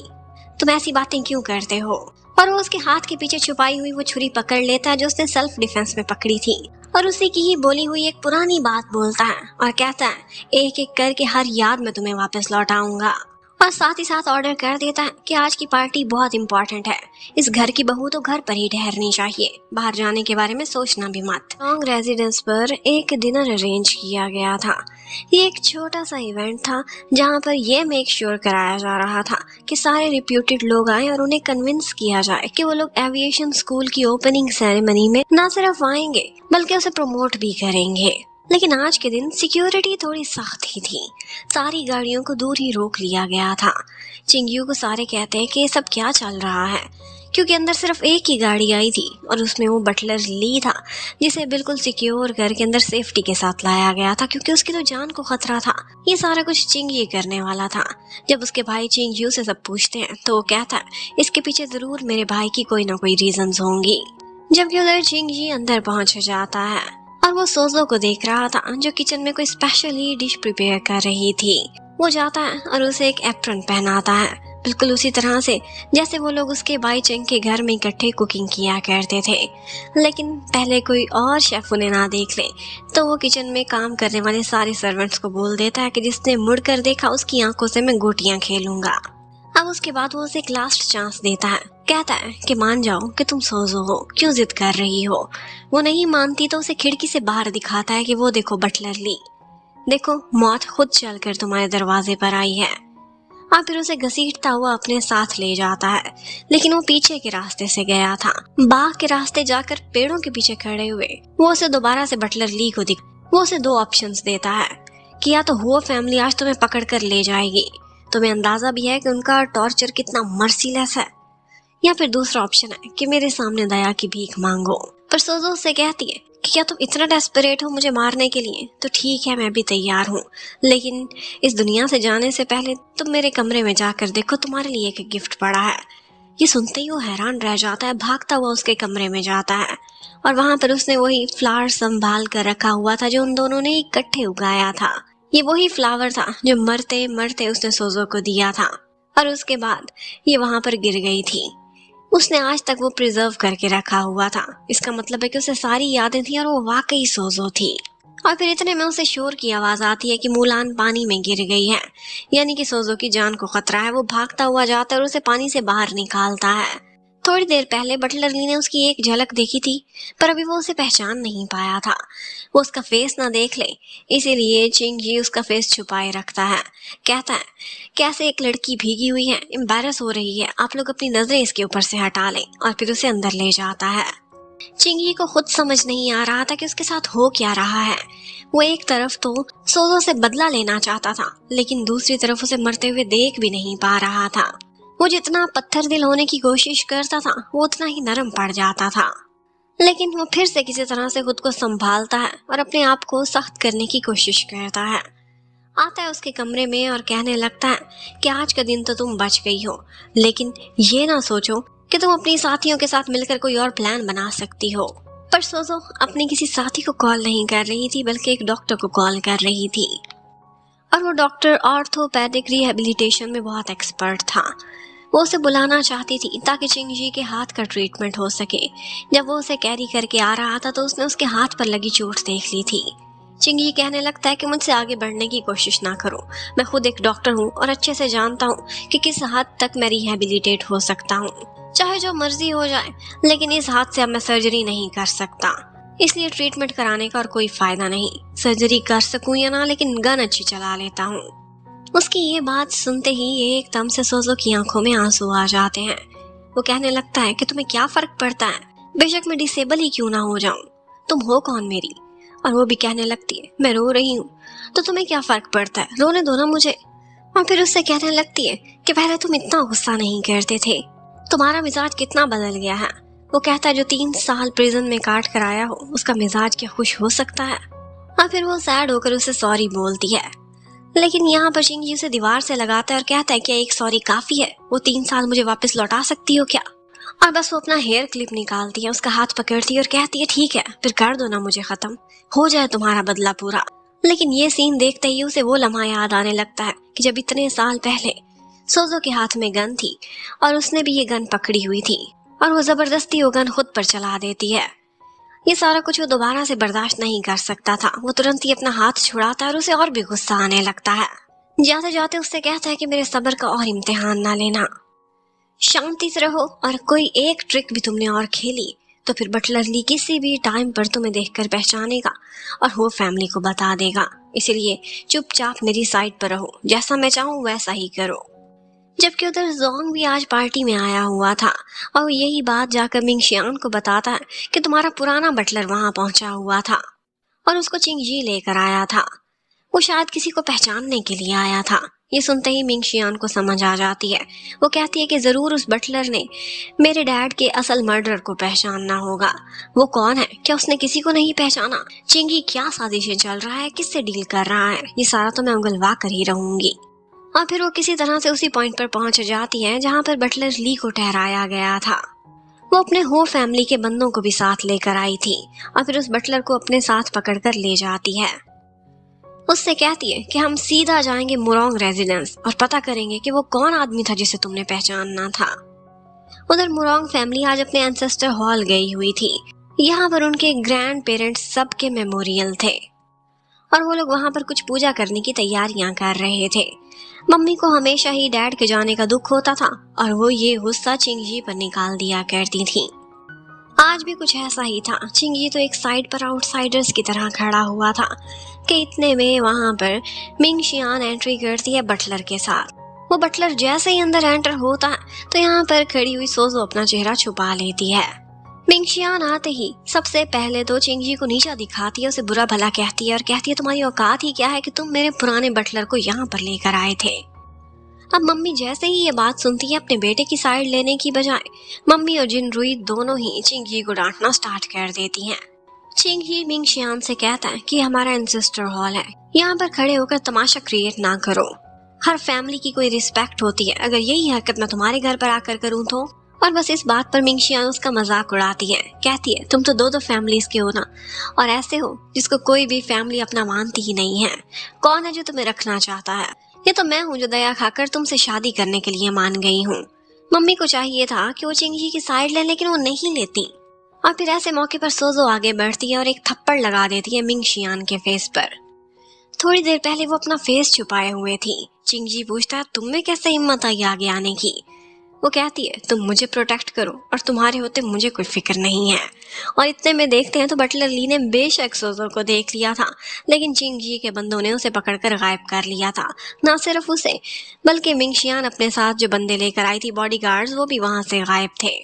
तुम ऐसी बातें क्यों करते हो? और वो उसके हाथ के पीछे छुपाई हुई वो छुरी पकड़ लेता है जो उसने सेल्फ डिफेंस में पकड़ी थी, और उसी की ही बोली हुई एक पुरानी बात बोलता है और कहता है, एक एक करके हर याद में तुम्हें वापस लौटाऊंगा। और साथ ही साथ ऑर्डर कर देता है कि आज की पार्टी बहुत इंपॉर्टेंट है, इस घर की बहू तो घर पर ही ठहरनी चाहिए, बाहर जाने के बारे में सोचना भी मत। लॉन्ग रेजिडेंस पर एक डिनर अरेंज किया गया था। ये एक छोटा सा इवेंट था जहाँ पर यह मेक श्योर कराया जा रहा था कि सारे रिप्यूटेड लोग आए और उन्हें कन्विंस किया जाए कि वो लोग एविएशन स्कूल की ओपनिंग सेरेमनी में न सिर्फ आएंगे बल्कि उसे प्रमोट भी करेंगे। लेकिन आज के दिन सिक्योरिटी थोड़ी सख्त ही थी, सारी गाड़ियों को दूर ही रोक लिया गया था। चिंगयू को सारे कहते हैं कि ये सब क्या चल रहा है, क्योंकि अंदर सिर्फ एक ही गाड़ी आई थी और उसमें वो बटलर ली था जिसे बिल्कुल सिक्योर करके अंदर सेफ्टी के साथ लाया गया था, क्योंकि उसकी तो जान को खतरा था। ये सारा कुछ चिंगयू करने वाला था। जब उसके भाई चिंगयू से सब पूछते हैं तो वो कहता है, इसके पीछे जरूर मेरे भाई की कोई ना कोई रीजंस होंगी। जबकि उधर चिंगयू अंदर पहुंच जाता है और वो सोजो को देख रहा था जो किचन में कोई स्पेशल ही डिश प्रिपेयर कर रही थी। वो जाता है और उसे एक एप्रन पहनाता है, बिल्कुल उसी तरह से जैसे वो लोग उसके भाई चेंग के घर में इकट्ठे कुकिंग किया करते थे। लेकिन पहले कोई और शेफ उन्हें ना देख ले तो वो किचन में काम करने वाले सारे सर्वेंट्स को बोल देता है कि जिसने मुड़कर देखा उसकी आंखों से मैं गोटियां खेलूंगा। अब उसके बाद वो उसे एक लास्ट चांस देता है, कहता है कि मान जाओ कि तुम सोजो हो, क्यों जिद कर रही हो। वो नहीं मानती तो उसे खिड़की से बाहर दिखाता है कि वो देखो बटलर ली, देखो मौत खुद चलकर तुम्हारे दरवाजे पर आई है। और फिर उसे घसीटता हुआ अपने साथ ले जाता है, लेकिन वो पीछे के रास्ते से गया था। बाग के रास्ते जाकर पेड़ों के पीछे खड़े हुए वो उसे दोबारा से बटलर ली को वो उसे दो ऑप्शंस देता है कि या तो हुआ फैमिली आज तुम्हें पकड़ कर ले जाएगी, तुम्हें अंदाजा भी है कि उनका टॉर्चर कितना मर्सीलेस है, या फिर दूसरा ऑप्शन है कि मेरे सामने दया की भीख मांगो। पर सोजो उससे कहती है कि क्या तुम इतना डेस्परेट हो मुझे मारने के लिए, तो ठीक है मैं भी तैयार हूँ, लेकिन इस दुनिया से जाने से पहले तुम मेरे कमरे में जाकर देखो, तुम्हारे लिए एक गिफ्ट पड़ा है। ये सुनते ही वो हैरान रह जाता है, भागता हुआ उसके कमरे में जाता है और वहां पर उसने वही फ्लावर संभाल कर रखा हुआ था जो उन दोनों ने इकट्ठे उगाया था। ये वही फ्लावर था जो मरते मरते उसने सोजो को दिया था और उसके बाद ये वहां पर गिर गई थी। उसने आज तक वो प्रिजर्व करके रखा हुआ था। इसका मतलब है कि उसे सारी यादें थी और वो वाकई सोजो थी। और फिर इतने में उसे शोर की आवाज आती है कि मुलान पानी में गिर गई है, यानी कि सोजो की जान को खतरा है। वो भागता हुआ जाता है और उसे पानी से बाहर निकालता है। थोड़ी देर पहले बटलर ली ने उसकी एक झलक देखी थी, पर अभी वो उसे पहचान नहीं पाया था। वो उसका फेस ना देख ले, इसीलिए चिंगजी उसका फेस छुपाए रखता है। कहता है, कैसे एक लड़की भीगी हुई है, एम्बैरस हो रही है, आप लोग अपनी नजरें इसके ऊपर से हटा लें। और फिर उसे अंदर ले जाता है। चिंगी को खुद समझ नहीं आ रहा था कि उसके साथ हो क्या रहा है। वो एक तरफ तो सोजो से बदला लेना चाहता था, लेकिन दूसरी तरफ उसे मरते हुए देख भी नहीं पा रहा था। वो जितना पत्थर दिल होने की कोशिश करता था वो उतना ही नरम पड़ जाता था। लेकिन वो फिर से किसी तरह से खुद को संभालता है और अपने आप को सख्त करने की कोशिश करता है। आता है उसके कमरे में और कहने लगता है कि आज का दिन तो तुम बच गई हो, लेकिन ये ना सोचो कि तुम अपनी साथियों के साथ मिलकर कोई और प्लान बना सकती हो। पर सोजो अपने किसी साथी को कॉल नहीं कर रही थी, बल्कि एक डॉक्टर को कॉल कर रही थी। और वो डॉक्टर ऑर्थोपैडिक रिहेबिलिटेशन में बहुत एक्सपर्ट था। वो उसे बुलाना चाहती थी ताकि चिंगजी के हाथ का ट्रीटमेंट हो सके। जब वो उसे कैरी करके आ रहा था तो उसने उसके हाथ पर लगी चोट देख ली थी। चिंगजी कहने लगता है कि मुझसे आगे बढ़ने की कोशिश ना करो, मैं खुद एक डॉक्टर हूँ और अच्छे से जानता हूँ कि किस हद तक मैं रिहेबिलिटेट हो सकता हूँ। चाहे जो मर्जी हो जाए, लेकिन इस हाथ से अब मैं सर्जरी नहीं कर सकता, इसलिए ट्रीटमेंट कराने का और कोई फायदा नहीं। सर्जरी कर सकूं या ना, लेकिन गन अच्छी चला लेता हूँ। उसकी ये बात सुनते ही एकदम से सोजो की आंखों में आंसू आ जाते हैं। वो कहने लगता है कि तुम्हें क्या फर्क पड़ता है, बेशक मैं डिसेबल ही क्यों ना हो जाऊं, तुम हो कौन मेरी। और वो भी कहने लगती है, मैं रो रही हूँ तो तुम्हें क्या फर्क पड़ता है, रोने दो ना मुझे। और फिर उससे कहने लगती है कि पहले तुम इतना गुस्सा नहीं करते थे, तुम्हारा मिजाज कितना बदल गया है। वो कहता है जो 3 साल प्रिजन में काट कर आया हो उसका मिजाज क्या खुश हो सकता है। और फिर वो सैड होकर उसे सॉरी बोलती है, लेकिन यहाँ पर चिंगी उसे दीवार से लगाता है और कहता है क्या एक सॉरी काफी है, वो 3 साल मुझे वापस लौटा सकती हो क्या। और बस वो अपना हेयर क्लिप निकालती है, उसका हाथ पकड़ती है और कहती है ठीक है फिर कर दो ना मुझे खत्म, हो जाए तुम्हारा बदला पूरा। लेकिन ये सीन देखते ही उसे वो लम्हा याद आने लगता है कि जब इतने साल पहले सोजो के हाथ में गन थी और उसने भी ये गन पकड़ी हुई थी। और वो जबरदस्ती वो गन खुद पर चला देती है। ये सारा कुछ वो दोबारा से बर्दाश्त नहीं कर सकता था। वो तुरंत ही अपना हाथ छुड़ाता है और उसे और भी गुस्सा आने लगता है। जाते जाते उससे कहता है कि मेरे सब्र का और इम्तिहान ना लेना, शांति से रहो, और कोई एक ट्रिक भी तुमने और खेली तो फिर बटलर ली किसी भी टाइम पर तुम्हें देखकर पहचानेगा और वो फैमिली को बता देगा। इसलिए चुपचाप मेरी साइड पर रहो, जैसा मैं चाहूँ वैसा ही करो। जबकि उधर जोंग भी आज पार्टी में आया हुआ था और वो यही बात जाकर मिंगशियान को बताता है कि तुम्हारा पुराना बटलर वहां पहुंचा हुआ था और उसको चिंगजी लेकर आया था। वो शायद किसी को पहचानने के लिए आया था। ये सुनते ही मिंगशियान को समझ आ जाती है। वो कहती है कि जरूर उस बटलर ने मेरे डैड के असल मर्डर को पहचानना होगा। वो कौन है? क्या उसने किसी को नहीं पहचाना? चिंगी क्या साजिशें चल रहा है, किससे डील कर रहा है? ये सारा तो मैं उंगलवा कर ही रहूंगी। और फिर वो किसी तरह से उसी पॉइंट पर पहुंच जाती है जहां पर बटलर ली को ठहराया गया था। वो अपने हो फैमिली के बंदों को भी साथ लेकर आई थी और फिर उस बटलर को अपने साथ पकड़कर ले जाती है। उससे कहती है कि हम सीधा जाएंगे मुरोंग रेजिडेंस और पता करेंगे कि वो कौन आदमी था जिसे तुमने पहचानना था। उधर मुरोंग फैमिली आज अपने एंसेस्टर हॉल गई हुई थी। यहाँ पर उनके ग्रैंड पेरेंट्स सबके मेमोरियल थे और वो लोग वहां पर कुछ पूजा करने की तैयारियां कर रहे थे। मम्मी को हमेशा ही डैड के जाने का दुख होता था और वो ये गुस्सा चिंगजी पर निकाल दिया करती थी। आज भी कुछ ऐसा ही था। चिंगी तो एक साइड पर आउटसाइडर्स की तरह खड़ा हुआ था कि इतने में वहां पर मिंगशियान एंट्री करती है बटलर के साथ। वो बटलर जैसे ही अंदर एंटर होता है तो यहाँ पर खड़ी हुई सोजो अपना चेहरा छुपा लेती है। मिंगशियान आते ही सबसे पहले तो चिंगी को नीचा दिखाती है, उसे बुरा भला कहती है और कहती है तुम्हारी औकात ही क्या है कि तुम मेरे पुराने बटलर को यहाँ पर लेकर आए थे। अब मम्मी जैसे ही ये बात सुनती है अपने बेटे की साइड लेने की बजाय मम्मी और जिनरुई दोनों ही चिंगी को डांटना स्टार्ट कर देती हैं। चिंगी मिंगशियान से कहता है कि हमारा एंसेस्टर हॉल है, यहाँ पर खड़े होकर तमाशा क्रिएट ना करो। हर फैमिली की कोई रिस्पेक्ट होती है, अगर यही हरकत मैं तुम्हारे घर पर आकर करूँ तो। और बस इस बात पर मिंगशियान उसका मजाक उड़ाती है, कहती है तुम तो दो फैमिलीज के हो ना, और ऐसे हो जिसको कोई भी फैमिली अपना मानती ही नहीं है। कौन है जो तुम्हें रखना चाहता है? ये तो मैं हूँ जो दया खाकर तुमसे शादी करने के लिए मान गई हूँ। मम्मी को चाहिए था कि वो चिंगी की साइड ले, लेकिन वो नहीं लेती। और फिर ऐसे मौके पर सोजो आगे बढ़ती है और एक थप्पड़ लगा देती है मिंगशियान के फेस पर। थोड़ी देर पहले वो अपना फेस छुपाए हुए थी। चिंगी पूछता है तुम में कैसे हिम्मत आई आगे आने की? वो कहती है तुम मुझे प्रोटेक्ट करो और तुम्हारे होते मुझे कोई फिक्र नहीं है। और इतने में देखते हैं तो बटलर ली ने बेशक सोजो को देख लिया था, लेकिन चिंगी के बंदों ने उसे पकड़कर गायब कर लिया था। ना सिर्फ उसे बल्कि मिंगशियान अपने साथ जो बंदे लेकर आई थी बॉडीगार्ड्स, वो भी वहां से गायब थे।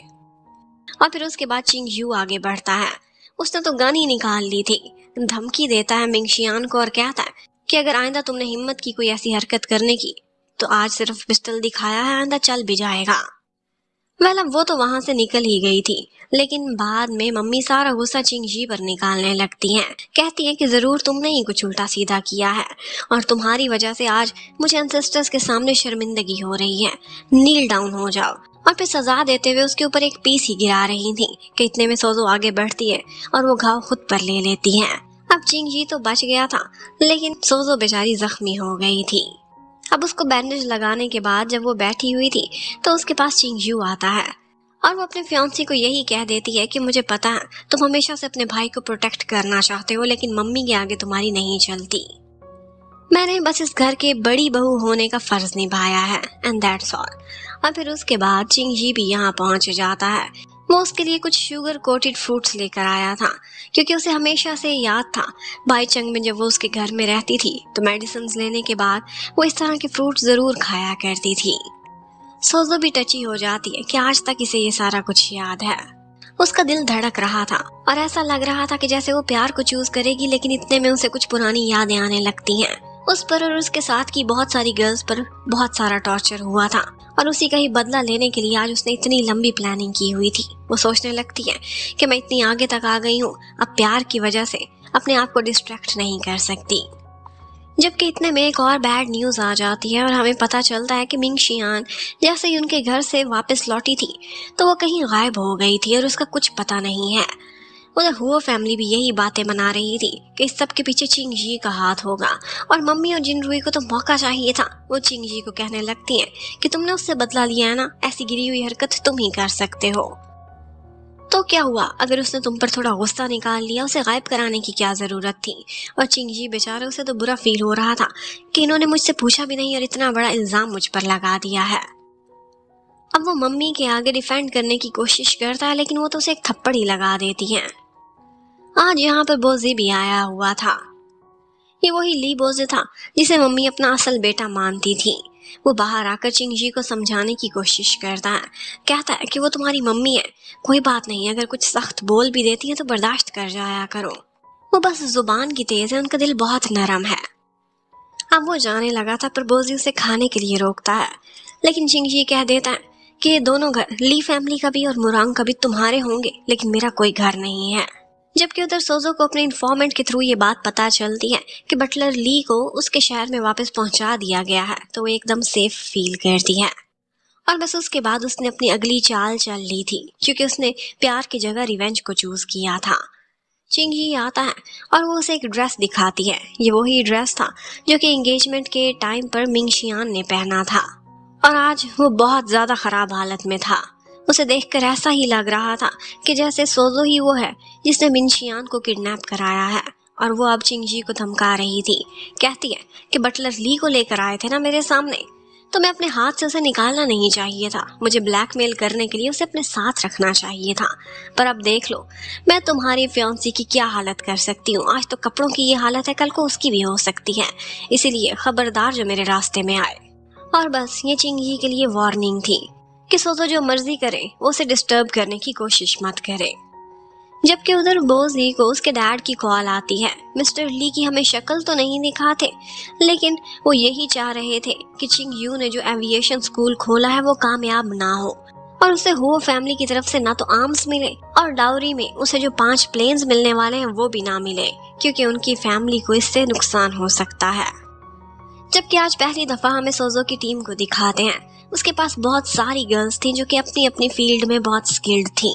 और फिर उसके बाद चिंगयू आगे बढ़ता है। उसने तो गन ही निकाल ली थी। धमकी देता है मिंगशियान को और कहता है कि अगर आइंदा तुमने हिम्मत की कोई ऐसी हरकत करने की तो आज सिर्फ पिस्टल दिखाया है, आइंदा चल भी जाएगा। अब वो तो वहां से निकल ही गई थी, लेकिन बाद में मम्मी सारा गुस्सा चिंगजी पर निकालने लगती हैं। कहती है कि जरूर तुमने ही कुछ उल्टा सीधा किया है और तुम्हारी वजह से आज मुझे एंसेस्टर्स के सामने शर्मिंदगी हो रही है। नील डाउन हो जाओ। और फिर सजा देते हुए उसके ऊपर एक पीस ही गिरा रही थी कि इतने में सोजो आगे बढ़ती है और वो घाव खुद पर ले लेती है। अब चिंगजी तो बच गया था, लेकिन सोजो बेचारी जख्मी हो गई थी। अब उसको बैंडेज लगाने के बाद जब वो बैठी हुई थी तो उसके पास चिंगयू आता है और वो अपने फियांसी को यही कह देती है कि मुझे पता है तुम हमेशा से अपने भाई को प्रोटेक्ट करना चाहते हो, लेकिन मम्मी के आगे तुम्हारी नहीं चलती। मैंने बस इस घर के बड़ी बहू होने का फर्ज निभाया है एंड दैट्स ऑल। और फिर उसके बाद चिंगजी भी यहाँ पहुंच जाता है। वो उसके लिए कुछ शुगर कोटेड फ्रूट्स लेकर आया था, क्योंकि उसे हमेशा से याद था बाई चंग में जब वो उसके घर में रहती थी तो मेडिसिन लेने के बाद वो इस तरह के फ्रूट्स जरूर खाया करती थी। सोजो भी टची हो जाती है कि आज तक इसे ये सारा कुछ याद है। उसका दिल धड़क रहा था और ऐसा लग रहा था कि जैसे वो प्यार को चूज करेगी, लेकिन इतने में उसे कुछ पुरानी यादें आने लगती हैं। उस पर और उसके साथ की बहुत सारी गर्ल्स पर बहुत सारा टॉर्चर हुआ था और उसी का ही बदला लेने के लिए आज उसने इतनी लंबी प्लानिंग की हुई थी। वो सोचने लगती है कि मैं इतनी आगे तक आ गई हूँ, अब प्यार की वजह से अपने आप को डिस्ट्रैक्ट नहीं कर सकती। जबकि इतने में एक और बैड न्यूज आ जाती है और हमें पता चलता है कि मिंगशियान जैसे ही उनके घर से वापस लौटी थी तो वो कहीं गायब हो गई थी और उसका कुछ पता नहीं है। उधर हुआ फैमिली भी यही बातें बना रही थी कि इस सब के पीछे चिंगजी का हाथ होगा और मम्मी और जिनरुई को तो मौका चाहिए था। वो चिंगजी को कहने लगती हैं कि तुमने उससे बदला लिया है ना, ऐसी गिरी हुई हरकत तुम ही कर सकते हो। तो क्या हुआ अगर उसने तुम पर थोड़ा गुस्सा निकाल लिया, उसे गायब कराने की क्या जरूरत थी। और चिंगजी बेचारे, उसे तो बुरा फील हो रहा था कि इन्होंने मुझसे पूछा भी नहीं और इतना बड़ा इल्जाम मुझ पर लगा दिया है। अब वो मम्मी के आगे डिफेंड करने की कोशिश करता है, लेकिन वो तो उसे एक थप्पड़ ही लगा देती हैं। आज यहाँ पर बोजी भी आया हुआ था। ये वही ली बोजे था जिसे मम्मी अपना असल बेटा मानती थी। वो बाहर आकर चिंगजी को समझाने की कोशिश करता है। कहता है कि वो तुम्हारी मम्मी है, कोई बात नहीं, अगर कुछ सख्त बोल भी देती है तो बर्दाश्त कर जाया करो। वो बस जुबान की तेज है, उनका दिल बहुत नरम है। अब वो जाने लगा था, पर बोजी उसे खाने के लिए रोकता है, लेकिन चिंगजी कह देता है कि ये दोनों घर, ली फैमिली का भी और मुरांग का भी, तुम्हारे होंगे, लेकिन मेरा कोई घर नहीं है। जबकि उधर सोजो को अपने इन्फॉर्मेंट के थ्रू ये बात पता चलती है कि बटलर ली को उसके शहर में वापस पहुंचा दिया गया है, तो वो एकदम सेफ फील करती है। और बस उसके बाद उसने अपनी अगली चाल चल ली थी, क्योंकि उसने प्यार की जगह रिवेंज को चूज किया था। चिंगजी आता है और वो उसे एक ड्रेस दिखाती है। ये वही ड्रेस था जो कि एंगेजमेंट के टाइम पर मिंगशियान ने पहना था, और आज वो बहुत ज्यादा खराब हालत में था। उसे देखकर ऐसा ही लग रहा था कि जैसे सोजो ही वो है जिसने मिंशियान को किडनैप कराया है, और वो अब चिंगजी को धमका रही थी। कहती है कि बटलर ली को लेकर आए थे ना मेरे सामने, तो मैं अपने हाथ से उसे निकालना नहीं चाहिए था। मुझे ब्लैकमेल करने के लिए उसे अपने साथ रखना चाहिए था। पर अब देख लो, मैं तुम्हारी फियांसी की क्या हालत कर सकती हूँ। आज तो कपड़ों की ये हालत है, कल को उसकी भी हो सकती है, इसीलिए खबरदार जो मेरे रास्ते में आए। और बस ये चिंगजी के लिए वार्निंग थी कि सोजो जो मर्जी करे, वो उसे डिस्टर्ब करने की कोशिश मत करे। जबकि उधर बोजी को उसके डैड की कॉल आती है। मिस्टर ली की हमें शक्ल तो नहीं दिखाते, लेकिन वो यही चाह रहे थे कि चिंग यू ने जो एविएशन स्कूल खोला है वो कामयाब ना हो, और उसे हो फैमिली की तरफ से ना तो आर्म्स मिले, और डाउरी में उसे जो 5 प्लेन्स मिलने वाले हैं वो भी ना मिले, क्योंकि उनकी फैमिली को इससे नुकसान हो सकता है। जबकि आज पहली दफा हमें सोजो की टीम को दिखाते हैं। उसके पास बहुत सारी गर्ल्स थी जो कि अपनी अपनी फील्ड में बहुत स्किल्ड थी,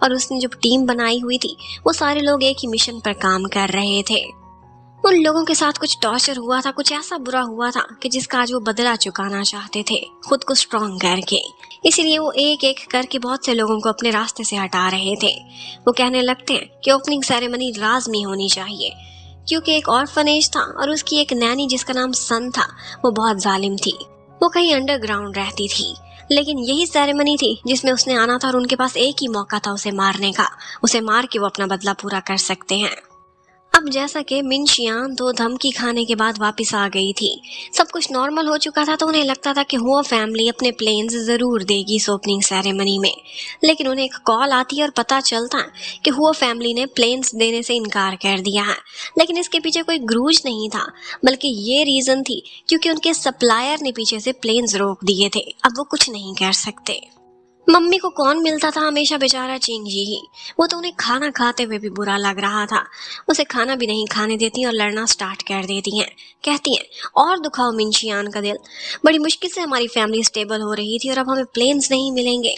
और उसने जो टीम बनाई हुई थी वो सारे लोग एक ही मिशन पर काम कर रहे थे। उन लोगों के साथ कुछ टॉर्चर हुआ था, कुछ ऐसा बुरा हुआ था कि जिसका आज वो बदला चुकाना चाहते थे, खुद को स्ट्रॉन्ग करके। इसीलिए वो एक एक करके बहुत से लोगों को अपने रास्ते से हटा रहे थे। वो कहने लगते हैं कि ओपनिंग सेरेमनी लाजमी होनी चाहिए, क्योंकि एक ऑर्फनेज था और उसकी एक नैनी जिसका नाम सन था, वो बहुत जालिम थी। वो कहीं अंडरग्राउंड रहती थी, लेकिन यही सेरेमनी थी जिसमें उसने आना था, और उनके पास एक ही मौका था उसे मारने का। उसे मार के वो अपना बदला पूरा कर सकते हैं। अब जैसा कि मिंशियान तो धमकी खाने के बाद वापस आ गई थी, सब कुछ नॉर्मल हो चुका था, तो उन्हें लगता था कि हुआ फैमिली अपने प्लेन्स जरूर देगी इस ओपनिंग सेरेमनी में। लेकिन उन्हें एक कॉल आती है और पता चलता है कि हुआ फैमिली ने प्लेन्स देने से इनकार कर दिया है। लेकिन इसके पीछे कोई ग्रूज नहीं था, बल्कि ये रीजन थी क्योंकि उनके सप्लायर ने पीछे से प्लेन्स रोक दिए थे। अब वो कुछ नहीं कर सकते। मम्मी को कौन मिलता था हमेशा, बेचारा चिंगजी ही। वो तो उन्हें खाना खाते हुए भी बुरा लग रहा था। उसे खाना भी नहीं खाने देती और लड़ना स्टार्ट कर देती हैं। कहती हैं, और दुखाओ मिंशियान का दिल, बड़ी मुश्किल से हमारी फैमिली स्टेबल हो रही थी और अब हमें प्लेन्स नहीं मिलेंगे।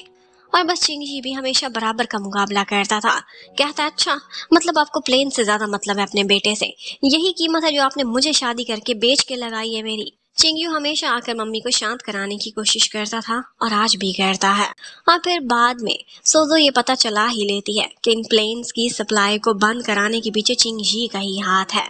और बस चिंगजी भी हमेशा बराबर का मुकाबला करता था। कहता, अच्छा मतलब आपको प्लेन से ज्यादा मतलब है अपने बेटे से, यही कीमत है जो आपने मुझे शादी करके बेच के लगाई है मेरी। चिंगयू हमेशा आकर मम्मी को शांत कराने की कोशिश करता था, और आज भी करता है। और फिर बाद में सोजो ये पता चला ही लेती है कि इन प्लेन्स की सप्लाई को बंद कराने के पीछे चिंगजी का ही हाथ है।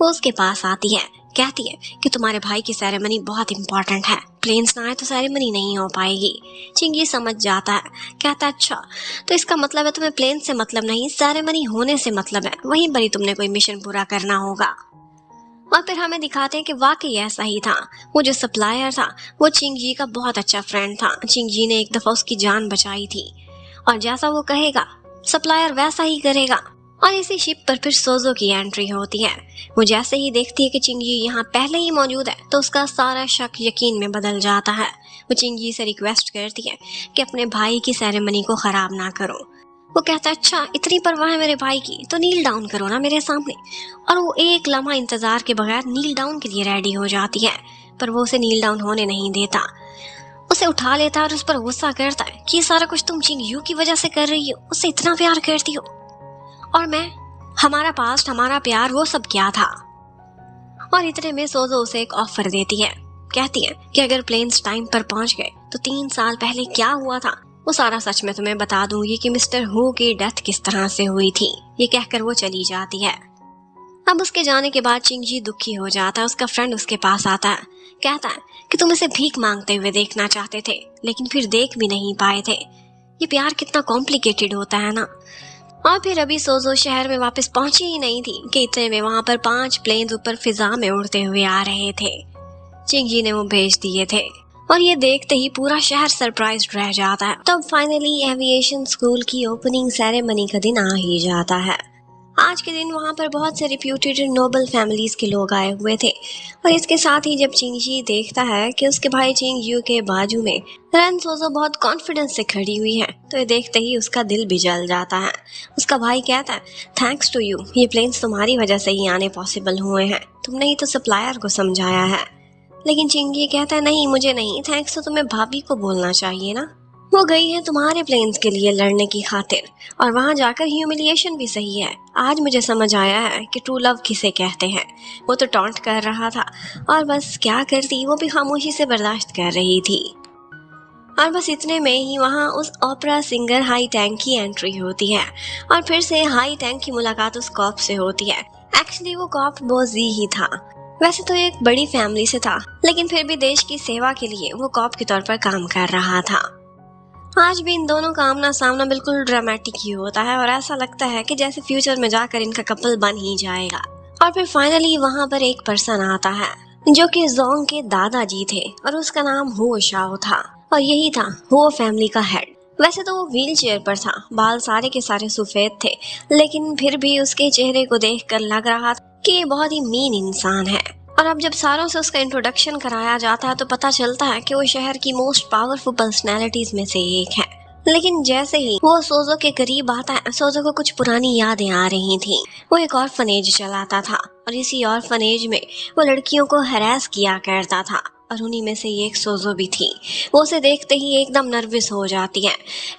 वो उसके पास आती है, कहती है कि तुम्हारे भाई की सेरेमनी बहुत इंपॉर्टेंट है, प्लेन्स ना आए तो सेरेमनी नहीं हो पाएगी। चिंगी समझ जाता है, कहता है, अच्छा तो इसका मतलब है तुम्हें प्लेन से मतलब नहीं, सेरेमनी होने से मतलब है, वहीं पर ही तुमने कोई मिशन पूरा करना होगा। और फिर हमें दिखाते हैं कि वाकई ऐसा ही था। वो जो सप्लायर था वो चिंगजी का बहुत अच्छा फ्रेंड था। चिंगजी ने एक दफा उसकी जान बचाई थी, और जैसा वो कहेगा सप्लायर वैसा ही करेगा। और इसी शिप पर फिर सोजो की एंट्री होती है। वो जैसे ही देखती है कि चिंगजी यहाँ पहले ही मौजूद है, तो उसका सारा शक यकीन में बदल जाता है। वो चिंगजी से रिक्वेस्ट करती है कि अपने भाई की सेरेमनी को खराब ना करो। वो कहता है, अच्छा इतनी परवाह है मेरे भाई की, तो नील डाउन करो ना मेरे सामने। और वो एक लम्हा इंतजार के बगैर नील डाउन के लिए रेडी हो जाती है, पर वो उसे नील डाउन होने नहीं देता। उसे उठा लेता है और उस पर गुस्सा करता है कि ये सारा कुछ तुम चिंगयू की वजह से कर रही हो, उससे इतना प्यार करती हो, और मैं, हमारा पास्ट, हमारा प्यार, वो सब क्या था। और इतने में सोजो उसे एक ऑफर देती है। कहती है कि अगर प्लेन्स टाइम पर पहुंच गए तो 3 साल पहले क्या हुआ था वो सारा सच मैं तुम्हें बता दूंगी कि मिस्टर हु की डेथ किस तरह से हुई थी। ये कहकर वो चली जाती है। अब उसके जाने के बाद चिंगजी दुखी हो जाता है। उसका फ्रेंड उसके पास आता है, कहता है कि तुम इसे भीख मांगते हुए देखना चाहते थे लेकिन फिर देख भी नहीं पाए थे। ये प्यार कितना कॉम्प्लिकेटेड होता है ना। और फिर अभी सोजो शहर में वापस पहुंची ही नहीं थी कि इतने में वहां पर 5 प्लेन्स ऊपर फिजा में उड़ते हुए आ रहे थे। चिंगजी ने वो भेज दिए थे और ये देखते ही पूरा शहर सरप्राइज्ड रह जाता है। तब फाइनली एविएशन स्कूल की ओपनिंग सेरेमनी का दिन आ ही जाता है। आज के दिन वहां पर बहुत से रिप्यूटेड नोबल फैमिलीज के लोग आए हुए थे और इसके साथ ही जब चिंगजी देखता है कि उसके भाई चिंगयू के बाजू में रन सोजो बहुत कॉन्फिडेंस से खड़ी हुई है तो ये देखते ही उसका दिल भी जल जाता है। उसका भाई कहता है, थैंक्स टू यू, ये प्लेन्स तुम्हारी वजह से ही आने पॉसिबल हुए हैं, तुमने ही तो सप्लायर को समझाया है। लेकिन चिंगी कहता है, नहीं मुझे नहीं, थैंक्स तो तुम्हें भाभी को बोलना चाहिए ना। वो गई है तुम्हारे प्लेन्स के लिए लड़ने की खातिर और वहां जाकर ह्यूमिलिएशन भी सही है। आज मुझे समझ आया है कि ट्रू लव किसे कहते हैं। वो तो टॉन्ट कर रहा था और बस क्या करती, वो भी खामोशी से बर्दाश्त कर रही थी। और बस इतने में ही वहाँ उस ओपेरा सिंगर हाई टैंक की एंट्री होती है और फिर से हाई टैंक की मुलाकात उस कॉप से होती है। एक्चुअली वो कॉप बोजी ही था। वैसे तो एक बड़ी फैमिली से था लेकिन फिर भी देश की सेवा के लिए वो कॉप के तौर पर काम कर रहा था। आज भी इन दोनों का आमना सामना बिल्कुल ड्रामेटिक ही होता है और ऐसा लगता है कि जैसे फ्यूचर में जाकर इनका कपल बन ही जाएगा। और फिर फाइनली वहाँ पर एक पर्सन आता है जो कि जोंग के दादाजी थे और उसका नाम हुओ शाओ था और यही था हुओ फैमिली का हेड। वैसे तो वो व्हील चेयर पर था, बाल सारे के सारे सफेद थे लेकिन फिर भी उसके चेहरे को देखकर लग रहा था कि ये बहुत ही मीन इंसान है। और अब जब सारों से उसका इंट्रोडक्शन कराया जाता है तो पता चलता है कि वो शहर की मोस्ट पावरफुल पर्सनैलिटीज में से एक है। लेकिन जैसे ही वो सोजो के करीब आता है, सोजो को कुछ पुरानी यादें आ रही थी। वो एक ऑर्फनेज चलाता था और इसी ऑर्फनेज में वो लड़कियों को हैरेस किया करता था और उन्हीं में से एक सोजो भी थी। वो उसे देखते ही एकदम नर्वस हो जाती है।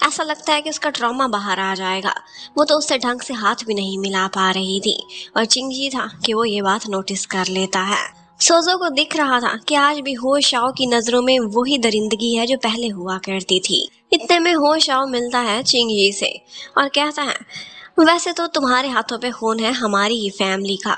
ऐसा लगता है कि उसका ट्रॉमा बाहर आ जाएगा। वो तो उससे ढंग से हाथ भी नहीं मिला पा रही थी और चिंगजी था कि वो ये बात नोटिस कर लेता है। सोजो को दिख रहा था कि आज भी हो शाओ की नजरों में वही दरिंदगी है जो पहले हुआ करती थी। इतने में हो शाओ मिलता है चिंगजी से और कहता है, वैसे तो तुम्हारे हाथों पे खून है हमारी ही फैमिली का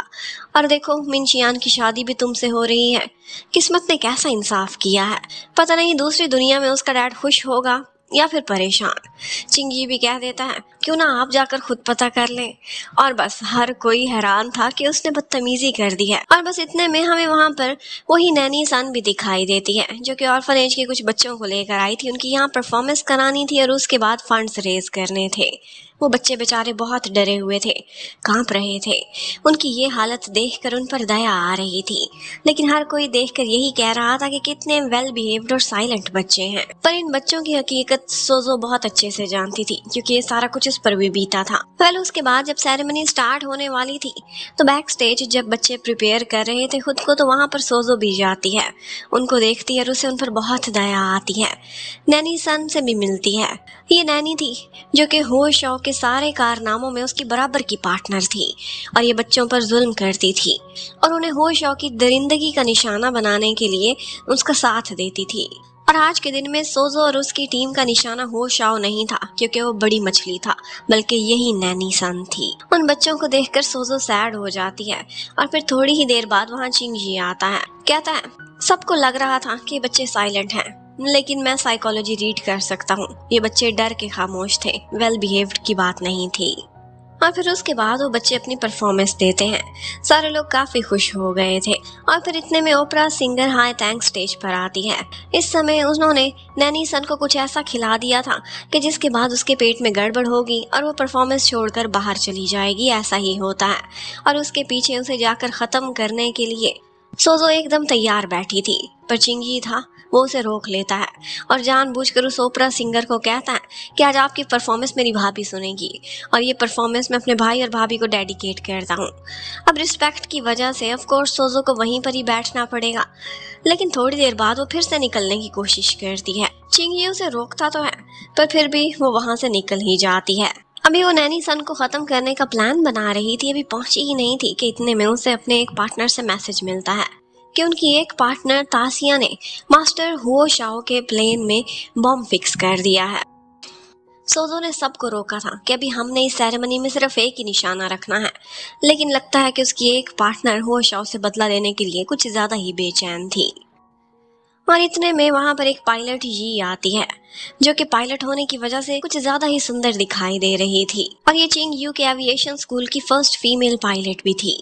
और देखो मिनशियान की शादी भी तुमसे हो रही है। किस्मत ने कैसा इंसाफ किया है। पता नहीं दूसरी दुनिया में उसका डैड खुश होगा या फिर परेशान। चिंगी भी कह देता है, क्यों ना आप जाकर खुद पता कर लें। और बस हर कोई हैरान था कि उसने बदतमीजी कर दी है। और बस इतने में हमें वहाँ पर वही नैनी सन भी दिखाई देती है जो कि ऑर्फनेज के कुछ बच्चों को लेकर आई थी। उनकी यहाँ परफॉर्मेंस करानी थी और उसके बाद फंड्स रेज करने थे। वो बच्चे बेचारे बहुत डरे हुए थे, कांप रहे थे। उनकी ये हालत देखकर उन पर दया आ रही थी लेकिन हर कोई देखकर यही कह रहा था कि कितने वेल बिहेव्ड और साइलेंट बच्चे हैं। पर इन बच्चों की हकीकत सोजो बहुत अच्छे से जानती थी क्योंकि ये सारा कुछ उस पर भी बीता था। पहले उसके बाद जब सेरेमनी स्टार्ट होने वाली थी तो बैक स्टेज जब बच्चे प्रिपेयर कर रहे थे खुद को तो वहां पर सोजो भी जाती है। उनको देखती है और उसे उन पर बहुत दया आती है। नैनी सन से भी मिलती है। ये नैनी थी जो कि हो शो के सारे कारनामों में उसकी बराबर की पार्टनर थी और ये बच्चों पर जुल्म करती थी और उन्हें हो शो की दरिंदगी का निशाना बनाने के लिए उसका साथ देती थी। और आज के दिन में सोजो और उसकी टीम का निशाना हो शाओ नहीं था क्योंकि वो बड़ी मछली था बल्कि यही नैनी सन थी। उन बच्चों को देखकर सोजो सैड हो जाती है और फिर थोड़ी ही देर बाद वहाँ चिंगजी आता है। कहता है, सबको लग रहा था कि बच्चे साइलेंट हैं लेकिन मैं साइकोलॉजी रीड कर सकता हूँ। ये बच्चे डर के खामोश थे, वेल बिहेव्ड की बात नहीं थी। और फिर उसके बाद वो बच्चे अपनी परफॉर्मेंस देते हैं। सारे लोग काफी खुश हो गए थे और फिर इतने में opera singer high tank stage पर आती है। इस समय उन्होंने नैनी सन को कुछ ऐसा खिला दिया था कि जिसके बाद उसके पेट में गड़बड़ होगी और वो परफॉर्मेंस छोड़कर बाहर चली जाएगी। ऐसा ही होता है और उसके पीछे उसे जाकर खत्म करने के लिए सोजो एकदम तैयार बैठी थी पर चिंगी था वो उसे रोक लेता है और जानबूझकर उस ओपेरा सिंगर को कहता है कि आज आपकी परफॉर्मेंस मेरी भाभी सुनेगी और ये परफॉर्मेंस मैं अपने भाई और भाभी को डेडिकेट करता हूँ। अब रिस्पेक्ट की वजह से ऑफ कोर्स सोजो को वहीं पर ही बैठना पड़ेगा लेकिन थोड़ी देर बाद वो फिर से निकलने की कोशिश करती है। चिंगी उसे रोकता तो है पर फिर भी वो वहां से निकल ही जाती है। अभी वो नैनी सन को खत्म करने का प्लान बना रही थी, अभी पहुंची ही नहीं थी कि इतने में उसे अपने एक पार्टनर से मैसेज मिलता है कि उनकी एक पार्टनर तासिया ने मास्टर हुओ शाओ के प्लेन में बॉम्ब फिक्स कर दिया है। सोजो ने सबको रोका था कि अभी हमने इस सेरेमनी में सिर्फ एक ही निशाना रखना है, लेकिन लगता है कि उसकी एक पार्टनर हो शाओ से बदला लेने के लिए कुछ ज्यादा ही बेचैन थी। और इतने में वहां पर एक पायलट ही आती है, जो कि पायलट होने की वजह से कुछ ज्यादा ही सुंदर दिखाई दे रही थी। और ये चिंग यू के एविएशन स्कूल की फर्स्ट फीमेल पायलट भी थी।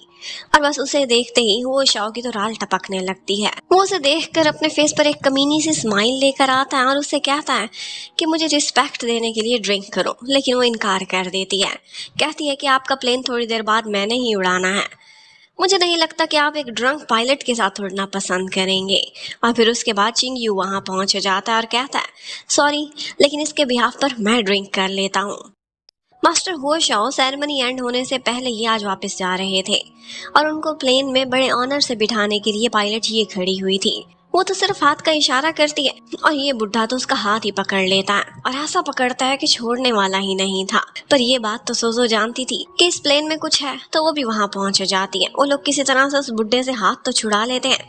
और बस उसे देखते ही वो शाओ की तो राल टपकने लगती है। वो उसे देखकर अपने फेस पर एक कमीनी सी स्माइल लेकर आता है और उससे कहता है कि मुझे रिस्पेक्ट देने के लिए ड्रिंक करो, लेकिन वो इनकार कर देती है। कहती है कि आपका प्लेन थोड़ी देर बाद मैंने ही उड़ाना है। मुझे नहीं लगता कि आप एक ड्रंक पायलट के साथ उड़ना पसंद करेंगे। और फिर उसके बाद चिंग यू वहां पहुंच जाता है और कहता है सॉरी, लेकिन इसके बिहाफ पर मैं ड्रिंक कर लेता हूँ। मास्टर हुआ शाओ सेरेमनी एंड होने से पहले ही आज वापस जा रहे थे और उनको प्लेन में बड़े ऑनर से बिठाने के लिए पायलट ये खड़ी हुई थी। वो तो सिर्फ हाथ का इशारा करती है और ये बुढ़ा तो उसका हाथ ही पकड़ लेता है और ऐसा पकड़ता है कि छोड़ने वाला ही नहीं था। पर ये बात तो सोजो जानती थी कि इस प्लेन में कुछ है, तो वो भी वहां पहुंच जाती है। वो लोग किसी तरह से उस बुढ़े से हाथ तो छुड़ा लेते हैं,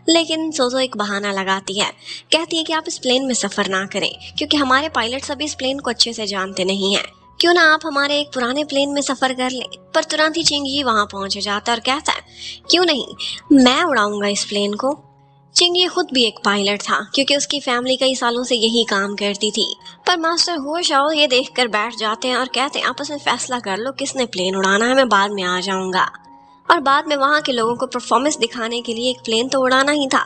लेकिन सोजो एक बहाना लगाती है। कहती है कि आप इस प्लेन में सफर ना करें क्योंकि हमारे पायलट सभी इस प्लेन को अच्छे से जानते नहीं है। क्यों ना आप हमारे एक पुराने प्लेन में सफर कर लें। पर तुरंत ही चिंग ही वहां पहुंच जाता और कहता है क्यों नहीं, मैं उड़ाऊंगा इस प्लेन को। चिंग ये खुद भी एक पायलट था क्योंकि उसकी फैमिली कई सालों से यही काम करती थी। पर मास्टर हुआ शाओ ये देखकर बैठ जाते हैं और कहते हैं आपस में फैसला कर लो किसने प्लेन उड़ाना है, मैं बाद में आ जाऊंगा। और बाद में वहां के लोगों को परफॉर्मेंस दिखाने के लिए एक प्लेन तो उड़ाना ही था।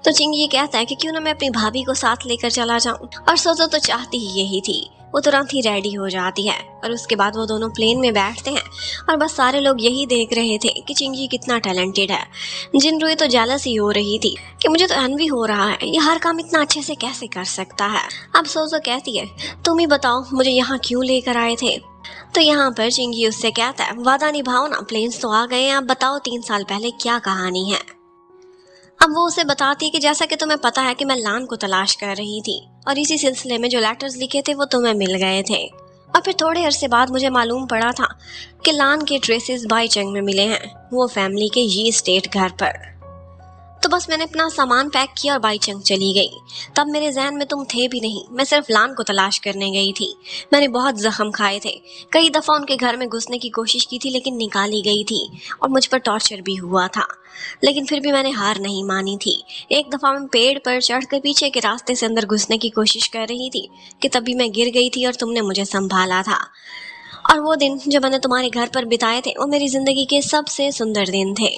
तो चिंग ये कहता है कि क्यों ना मैं अपनी भाभी को साथ लेकर चला जाऊं। और सोजो तो चाहती ही यही थी। वो तुरंत ही रेडी हो जाती है और उसके बाद वो दोनों प्लेन में बैठते हैं और बस सारे लोग यही देख रहे थे कि चिंगी कितना टैलेंटेड है। जिनरुई तो जेलस ही हो रही थी कि मुझे तो एनवी हो रहा है, ये हर काम इतना अच्छे से कैसे कर सकता है। अब सोजो कहती है तुम ही बताओ मुझे यहाँ क्यों लेकर आए थे। तो यहाँ पर चिंगी उससे कहता है वादा निभाओ ना, प्लेन्स तो आ गए हैं, अब बताओ 3 साल पहले क्या कहानी है। अब वो उसे बताती है कि जैसा कि तुम्हें पता है कि मैं लान को तलाश कर रही थी और इसी सिलसिले में जो लेटर्स लिखे थे वो तुम्हें मिल गए थे। और फिर थोड़े अरसे बाद मुझे मालूम पड़ा था कि लान के ट्रेसेस बाईचंग में मिले हैं, वो फैमिली के ये स्टेट घर पर। तो बस मैंने अपना सामान पैक किया और बाईचंग चली गई। तब मेरे जहन में तुम थे भी नहीं, मैं सिर्फ लान को तलाश करने गई थी। मैंने बहुत जख्म खाए थे, कई दफा उनके घर में घुसने की कोशिश की थी लेकिन निकाली गई थी और मुझ पर टॉर्चर भी हुआ था। लेकिन फिर भी मैंने हार नहीं मानी थी। एक दफा मैं पेड़ पर चढ़कर पीछे के रास्ते से अंदर घुसने की कोशिश कर रही थी कि तभी मैं गिर गई थी और तुमने मुझे संभाला था। और वो दिन जो मैंने तुम्हारे घर पर बिताए थे वो मेरी जिंदगी के सबसे सुंदर दिन थे।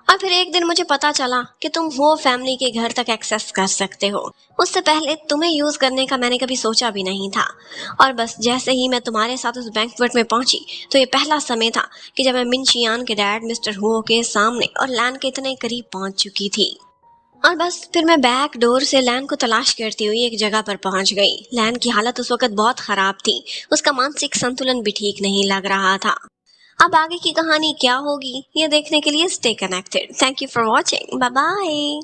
और फिर एक दिन मुझे पता चला कि तुम वो फैमिली के घर तक एक्सेस कर सकते हो। उससे पहले तुम्हें यूज करने का मैंने कभी सोचा भी नहीं था। और बस जैसे ही मैं तुम्हारे साथ उस बैंक्वेट में पहुंची तो ये पहला समय था कि जब मैं मिन चियान के डैड मिस्टर हुओ के सामने और लैन के इतने करीब पहुंच चुकी थी। और बस फिर मैं बैक डोर से लैन को तलाश करती हुई एक जगह पर पहुंच गई। लैन की हालत उस वक्त बहुत खराब थी, उसका मानसिक संतुलन भी ठीक नहीं लग रहा था। अब आगे की कहानी क्या होगी ये देखने के लिए stay connected. Thank you for watching, bye bye.